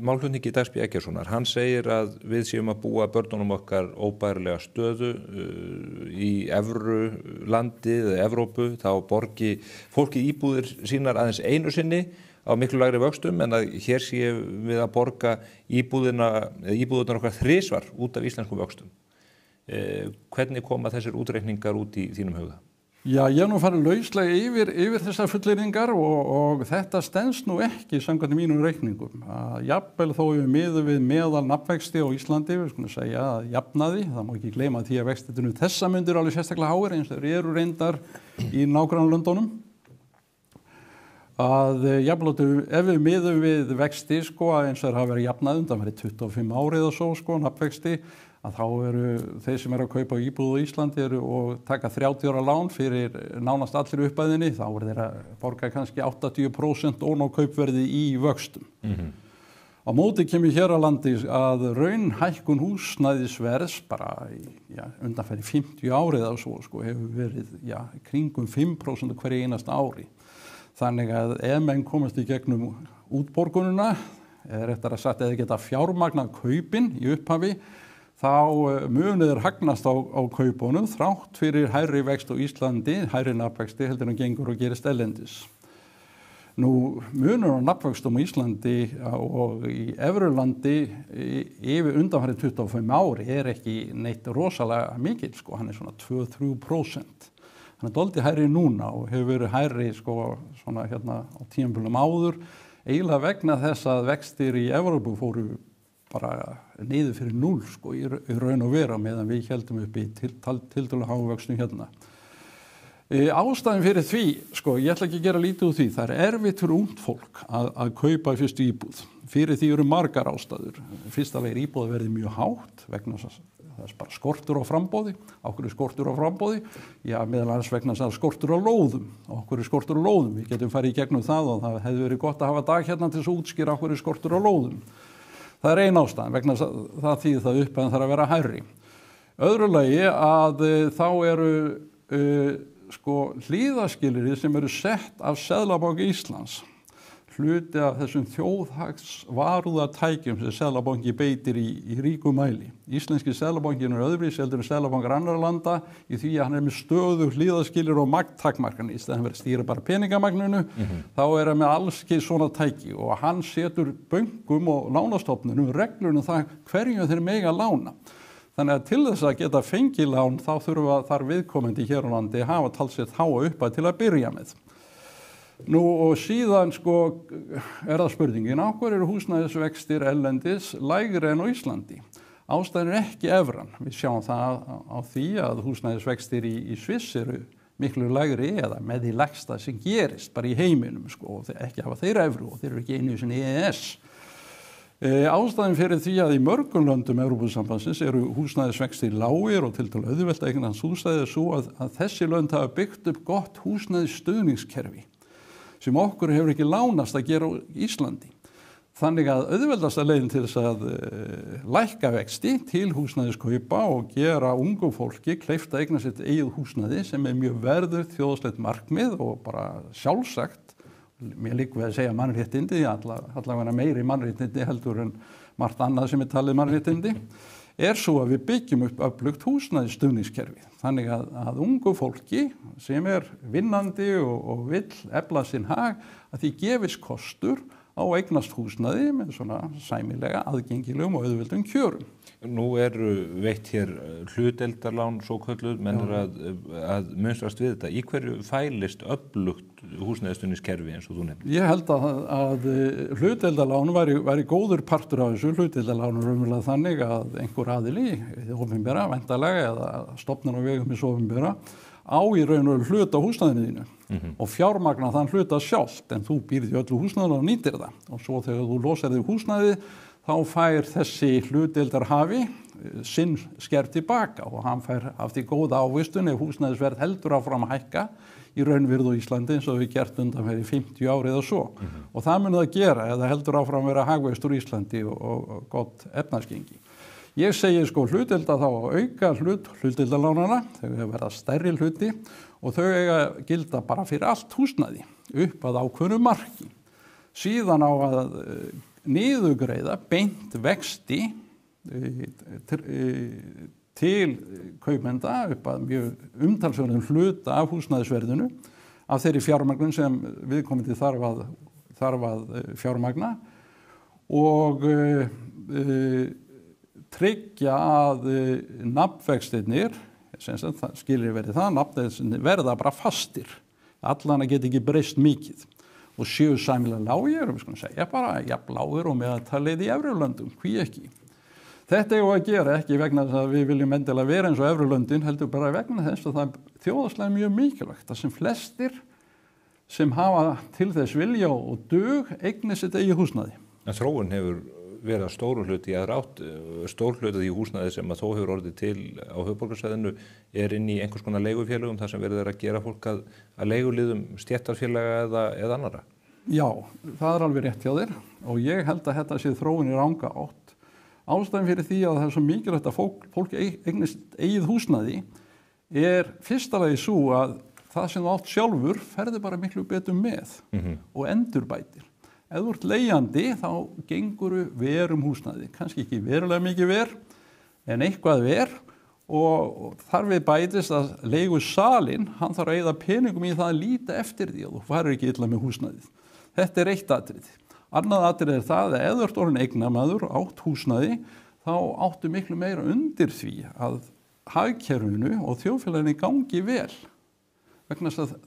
málflutningi Dags B. Eggertssonar, hann segir að við séum að búa börnunum okkar óbærilega stöðu í evru landi eða Evrópu, þá borgi fólki íbúðir sínar aðeins einu sinni á miklu lægri vöxtum en að hér séum við að borga íbúðirnar okkar þrisvar út af íslenskum vöxtum. Hvernig koma þessir útreikningar út í þínum huga? Já, ég nú farið lauslega yfir þessar fullyrðingar og þetta stenst nú ekki samkvæmt mínum reikningum. Jafnvel þó við meðal nafnvexti á Íslandi, við skulum segja að jafnaði, það má ekki gleyma því að vextirnir þessa myndir alveg sérstaklega háir eins og þeir eru reyndar í nágrannalöndunum. Að jafnvel ef við miðum við vexti sko eins og þeir hafa verið jafnað undanfarið 25 árið og svo sko nafnvexti, að þá eru þeir sem eru að kaupa íbúð á Íslandi og taka 30 ára lán fyrir nánast allir uppæðinni, þá eru þeir að borga kannski 80% ofan á kaupverði í vöxtum. Á móti kemur hér á landi að raunhækkun húsnæðisverðs bara undanfæri 50 árið eða svo sko hefur verið kringum 5% hverju einasta ári. Þannig að ef menn komast í gegnum útborgununa, eða réttar að sagt eða geta fjármagnað kaupin í upphafi, þá munið hagnast á kaupunum þrátt fyrir hærri vext á Íslandi, hærri nafnvexti heldur en gengur og gerist erlendis. Nú munur á nafnvextum á Íslandi og í Evrulandi yfir undanfarið 25 ári ekki neitt rosalega mikill, sko, hann svona 2-3%. Hann dálítið hærri núna og hefur verið hærri sko, svona hérna á tímabilim áður, eiginlega vegna þess að vextir í Evrópu fóru bara niður fyrir 0 sko í raun og vera meðan við heldum upp í tiltölulega háum vöxtum hérna. Ástæðan fyrir því, sko, ég ætla ekki að gera lítið úr því, það erfitt fyrir ungt fólk að kaupa fyrstu íbúð. Fyrir því eru margar ástæður. Fyrsta leið íbúðaverðið mjög hátt vegna þess að það bara skortur á framboði. Á hverju skortur á framboði? Já, meðal annars vegna þess að skortur á lóðum. Á hverju skortur á lóðum? Við getum farið í gegnum það og það hefði verið gott að hafa dag hérna til þess að útskýra á hverju skortur á lóðum. Það er ein ástæðan vegna það þýðir það upp en þarf að vera hærri. Öðru lagi að þá eru sko hlíðaskilyrði sem eru sett af Seðlabanka Íslands. Hluti af þessum þjóðhagsvarúðartækjum sem Seðlabanki beitir í ríkum mæli. Íslenski Seðlabankin er öðruvísi heldur en Seðlabankar annarra landa í því að hann með stöðu hlíðaskilyrði og magntakmarkana í stæðan verið að stýra bara peningamagninu, þá er hann með allski svona tæki og hann setur bönkum og lánastofnunum reglunum það hverju þeir mega lána. Þannig að til þess að geta fengið lán þá þarf viðkomandi hér á landi að hafa talsett háa upphæð til að byrja með. Nú og síðan sko er það spurningin, á hverju eru húsnæðisvextir erlendis lægri en á Íslandi? Ástæðan er ekki evran. Við sjáum það á því að húsnæðisvextir í Sviss eru miklu lægri eða með því lægsta sem gerist bara í heiminum sko og ekki hafa þeir evru og þeir eru ekki einu sinni EES. Ástæðan fyrir því að í mörgum löndum Evrópusambandsins eru húsnæðisvextir lágir og tiltölulega auðvelt að eignast húsnæði svo að þessi lönd hafa byggt upp gott húsnæðisstuðningskerfi sem okkur hefur ekki lánast að gera á Íslandi. Þannig að auðveldasta leiðin til þess að lækka vexti til húsnæðiskaupa og gera ungu fólki kleift að eigna sitt eigið húsnæði sem er mjög verðugt þjóðslegt markmið og bara sjálfsagt. Mér líka við að segja mannréttindi, allavega meiri mannréttindi heldur en margt annað sem er talið mannréttindi, er svo að við byggjum upp öflugt húsnæðisstuðningskerfi. Þannig að ungu fólki sem er vinnandi og vill efla sinn hag, að því gefist kostur á eignast húsnæði með svona sæmilega aðgengilegum og auðveldum kjörum. Nú eru veitt hér hlutdeildarlán svo kölluð, menn að munstrast við þetta. Í hverju fælist öflugt húsnæðisstuðningskerfi eins og þú nefnir? Ég held að hlutdeildarlán væri góður partur af þessu. Hlutdeildarlán er raunverulega þannig að einhver aðili, opinbera, væntanlega eða stofnun á vegum hins opinbera, á í raun og hluta húsnæðinu þínu og fjármagna þann hluta sjálft, en þú býrð í öllu húsnæðinu og nýtir það. Og svo þegar þú losar þig húsnæði, þá fær þessi hlutdeildarhafi sinn sker tilbaka og hann fær af því góða ávistun ef húsnæðisverð heldur áfram að hækka í raunvirði á Íslandi eins og við gert undanfæri 50 árið og svo. Og það mun það gera eða heldur áfram að vera hagvöxtur í Íslandi og gott efnahagsgengi. Ég segi sko hlutdeilda þá að auka hlutdeildalánana, þau verða stærri hluti og þau eiga gilda bara fyrir allt húsnæði upp að ákveðnu marki. Síðan á að niðurgreiða beint vexti til kaupenda upp að mjög umtalsverðum hluta af húsnæðisverðinu af þeirri fjármagnun sem viðkomandi þarf að fjármagna og tryggja að nafnvextirnir, skilir verið það, nafnvextirnir verða bara fastir. Allan að geta ekki breyst mikið og séu sæmilega lágir og við skulum segja bara jafn lágir og meðaltalið í Evrulöndum, hví ekki. Þetta er að gera ekki vegna þess að við viljum endilega vera eins og Evrulöndin, heldur bara vegna þess að það er þjóðhagslega mjög mikilvægt að sem flestir sem hafa til þess vilja og dug eigni sitt eigið húsnæði. En þróun hefur verið stóru hluti í aðra átt, stór hluti í húsnæði sem að þó hefur orðið til á höfuðborgarsvæðinu inn í einhvers konar leigufélögum þar sem verið að gera fólk að leiguliðum stéttarfélaga eða annara. Já, það er alveg rétt hjá þér og ég held að þetta sé þróun í ranga átt. Ástæðan fyrir því að það er svo mikilvægt að fólk eignist eigið húsnæði er fyrsta lagi svo að það sem þú átt sjálfur ferði bara miklu betur með og endurbætir. Ef þú ert leigjandi þá genguru verum húsnæði, kannski ekki verulega mikið ver, en eitthvað ver og þar við bætist að leigusalinn, hann þarf að eyða peningum í það að líta eftir því og þú farir ekki illa með húsnæðið. Þetta er eitt atriði. Annað atriði er það að ef þú ert orðinn eignamaður átt húsnæði, þá áttu miklu meira undir því að hagkerfinu og þjóðfélaginu gangi vel. Vegna þess að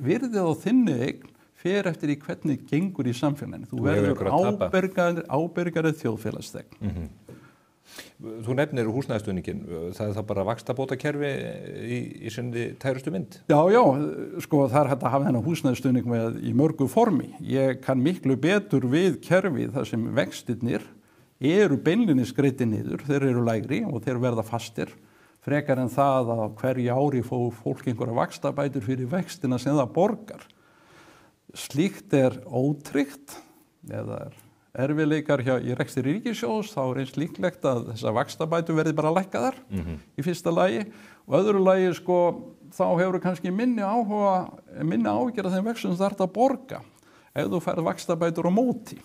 virðið á þinni eign fer eftir í hvernig gengur í samfélaginu. Þú verður ábyrgari þjóðfélagsþegn. Þú nefnir húsnæðisstuðningin, það er það bara vaxtabótakerfi í sinni tærustu mynd? Já, sko það er hægt að hafa þennan húsnæðisstuðning með í mörgu formi. Ég kann miklu betur við kerfið þar sem vextirnir eru beinlinnis greiddir niður, þeir eru lægri og þeir verða fastir. Frekar en það að hverju ári fá fólk einhverja vaxtabætur fyrir vextina sem það borgar. Slíkt er ótryggt eða erfiðleikar í rekstri ríkissjóðs, þá er eins líklegt að þessar vaxtabætur verði bara lækkaðar í fyrsta lagi og öðru lagi sko þá hefur kannski minni áhyggjur af þeim vextum sem þarf að borga ef þú færð vaxtabætur á móti.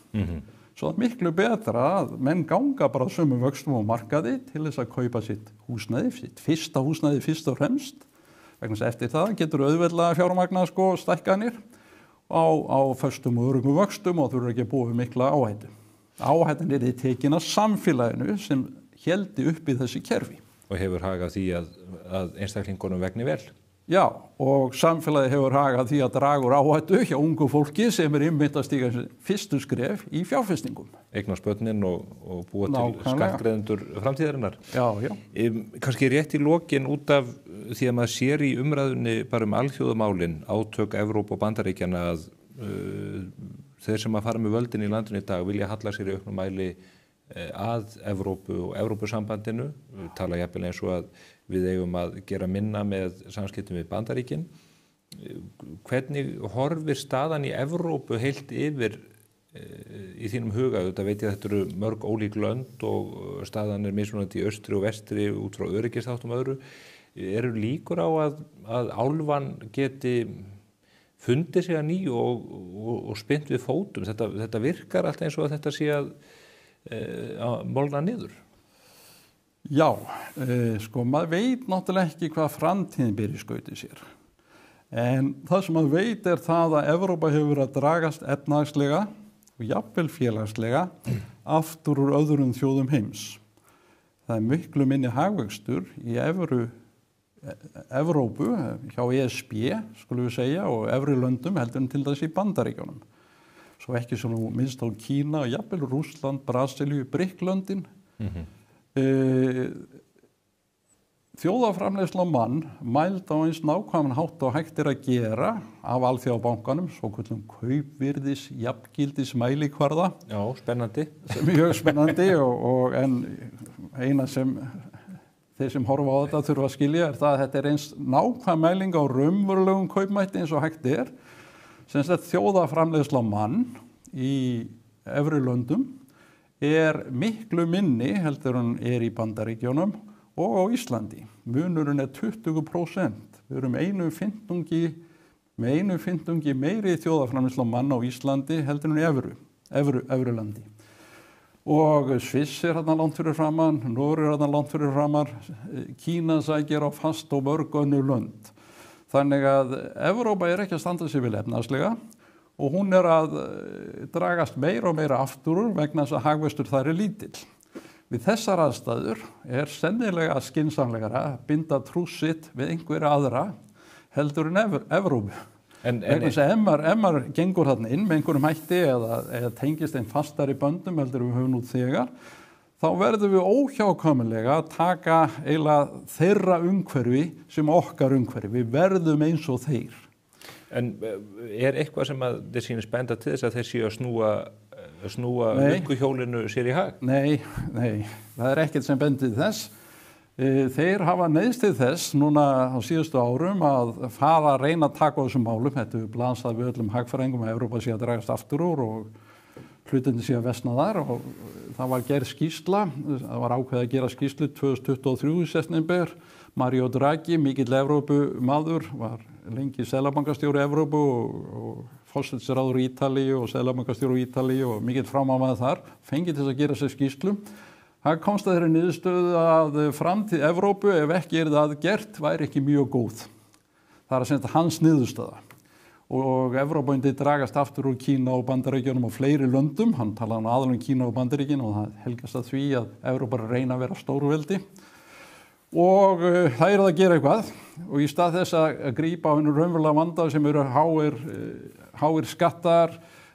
Svo það er miklu betra að menn ganga bara sömu vöxtum á markaði til þess að kaupa sitt húsnæði, sitt fyrsta húsnæði fyrst og fremst. Vegna þess að eftir það getur auðveldlega fjármagna sko stækkanir á föstum og öruggum vöxtum og þurfa ekki að búa við mikla áhættu. Áhættan er tekin af samfélaginu sem héldi upp í þessi kerfi. Og hefur hagað því að einstaklingunum vegni vel? Já, og samfélagi hefur hagað því að draga úr áhættu hjá ungu fólki sem einmitt að stíga fyrstu skref í fjárfestingum. Eignast börnin og búa til skattgreiðendur framtíðarinnar. Já. Kannski rétt í lokin út af því að maður sér í umræðunni bara alþjóðamálin, átök Evrópu og Bandaríkjanna að þeir sem að fara með völdin í landinu í dag vilja halla sér í auknum mæli að Evrópu og Evrópusambandinu, tala jafnvel eins og að við eigum að gera minna með samskiptum við Bandaríkin. Hvernig horfir staðan í Evrópu heilt yfir í þínum huga? Þetta veit ég að þetta eru mörg ólík lönd og staðan er mismunandi í austri og vestri út frá öryggisþáttum öðru. Eru líkur á að álfan geti fundið sig að nýju og spynt við fótum? Þetta virkar alltaf eins og að þetta sé að molna niður. Já, sko maður veit náttúrulega ekki hvað framtíðin ber í skauti sér. En það sem maður veit er það að Evrópa hefur að dragast efnahagslega og jafnvel félagslega aftur úr öðrum þjóðum heims. Það er miklu minni hagvöxtur í Evrópu hjá ESB, skulum við segja, og Evrulöndum heldur en til þess í Bandaríkjunum. Svo ekki sem minnst á Kína, jafnvel Rússland, Brasilíu, BRIC-löndin. Þjóðarframleiðsla á mann mæld á eins nákvæman hátt og hægt er að gera af Alþjóðabankanum, svokallum kaupvirðis jafngildis mælikvarða. Já, spennandi. Mjög spennandi en eina sem þeir sem horfa á þetta þurfa að skilja það að þetta eins nákvæm mæling á raunverulegum kaupmætti eins og hægt sem sagt þjóðarframleiðsla á mann í efri löndum miklu minni heldur en í Bandaríkjunum og á Íslandi. Munurinn 20%. Við erum með 1/5 meiri þjóðarframleiðsla á mann á Íslandi heldur en í efri landi. Og Sviss þarna langt fyrir framan, Noregur þarna langt fyrir framan, Kína sækir á fast og mörg önnur lönd. Þannig að Evrópa ekki að standa sig vel efnahagslega og hún að dragast meira og meira aftur úr vegna þess að hagvöxtur þar lítill. Við þessar aðstæður sennilega skynsamlegara að binda trúss sitt við einhverja aðra heldur en Evrópu. En ef maður gengur þarna inn með einhverjum hætti eða tengist einn fastari böndum heldur við höfum nú þegar, þá verðum við óhjákvæmilega að taka eiginlega þeirra umhverfi sem okkar umhverfi. Við verðum eins og þeir. En eitthvað sem að þeir sýnist benda til þess að þeir séu að snúa vinkuhjólinu sér í hag? Nei, það ekkert sem bendir þess. Þeir hafa neyðst til þess núna á síðustu árum að fara að reyna að taka á þessum málum. Þetta við blansað við öllum hagfræðingum að Evrópa sé að dragast aftur úr og hlutinni sé að versna þar og það var gerð skýrsla, það var ákveðið að gera skýrslu 2023 í september. Mario Draghi, mikill Evrópumaður, var lengi seðlabankastjóri Evrópu og forsætisráðherra í Ítalíu og seðlabankastjóri í Ítalíu og mikill framámaður þar, fengið til að gera sér skýrslu. Það komst að þeirri niðurstöðu að framtíð Evrópu, ef ekki það gert, væri ekki mjög góð. Það að segja hans niðurstöða. Og Evrópa myndi dragast aftur úr Kína og Bandaríkjunum og fleiri löndum. Hann talaði aðallega um Kína og Bandaríkin og það helgast að því að Evrópa reyna að vera stórveldi. Og það að gera eitthvað. Og í stað þess að grípa á hennu raunverulega vanda sem eru háir skattar,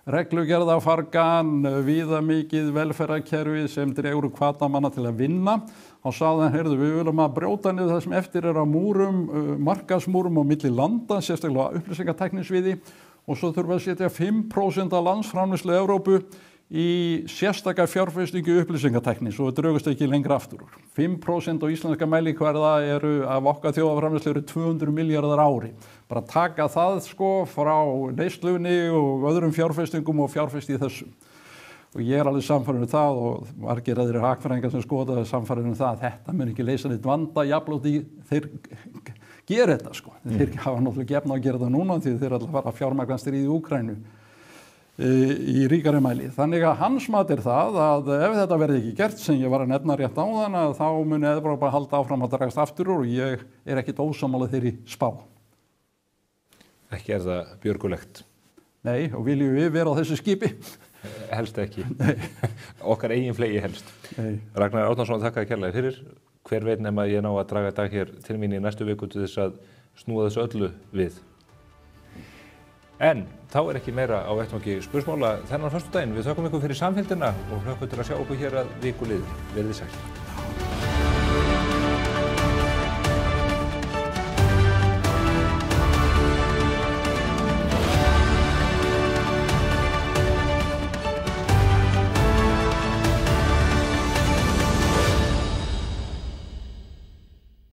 reglugerðafargan, víða mikið velferðarkerfi sem dregur hvata manna til að vinna. Þá sagði hann, við viljum að brjóta niður það sem eftir á múrum, markaðsmúrum og milli landa, sérstaklega upplýsingatæknisviði og svo þurfum við að setja 5% af landsframleiðslu Evrópu í sérstaka fjárfestingu upplýsingatæknis og við draugast ekki lengra aftur úr. 5% á íslenska mælikvarða af okkar þjóðarframleiðslu eru 200 milljarðar ári. Bara taka það frá neyslunni og öðrum fjárfestingum og fjárfesti í þessu. Og ég alveg samfærður það og margir aðrir hagfræðingar sem skoða samfærður það að þetta mun ekki leysa neitt vanda, jafnvel þeir gera þetta Þeir hafa náttúrulega gefna að gera það núna því þeir alltaf fara að fjármagna stríð í Úkraínu í ríkari mæli. Þannig að hans mat það að ef þetta verði ekki gert sem ég var að nefna rétt áðan að þá muni Evrópa halda áfram að dragast aftur úr og ég ekkit ósammála þeirri spá. Ekki það björgulegt? Nei, og viljum við vera á þessu skipi? Helst ekki. Okkar eigin flegi helst. Nei. Ragnar Árnason, þakka þér kærlega fyrir. Hver veit nema ég ná að draga dag hér til mín í næstu viku til þess að snúa þessu öllu við. En þá ekki meira á vettvangi spursmála þennan föstudaginn. Við þökkum ykkur fyrir samfylgdina og hlökkum til að sjá okkur hér að viku liðinni. Verið sæl.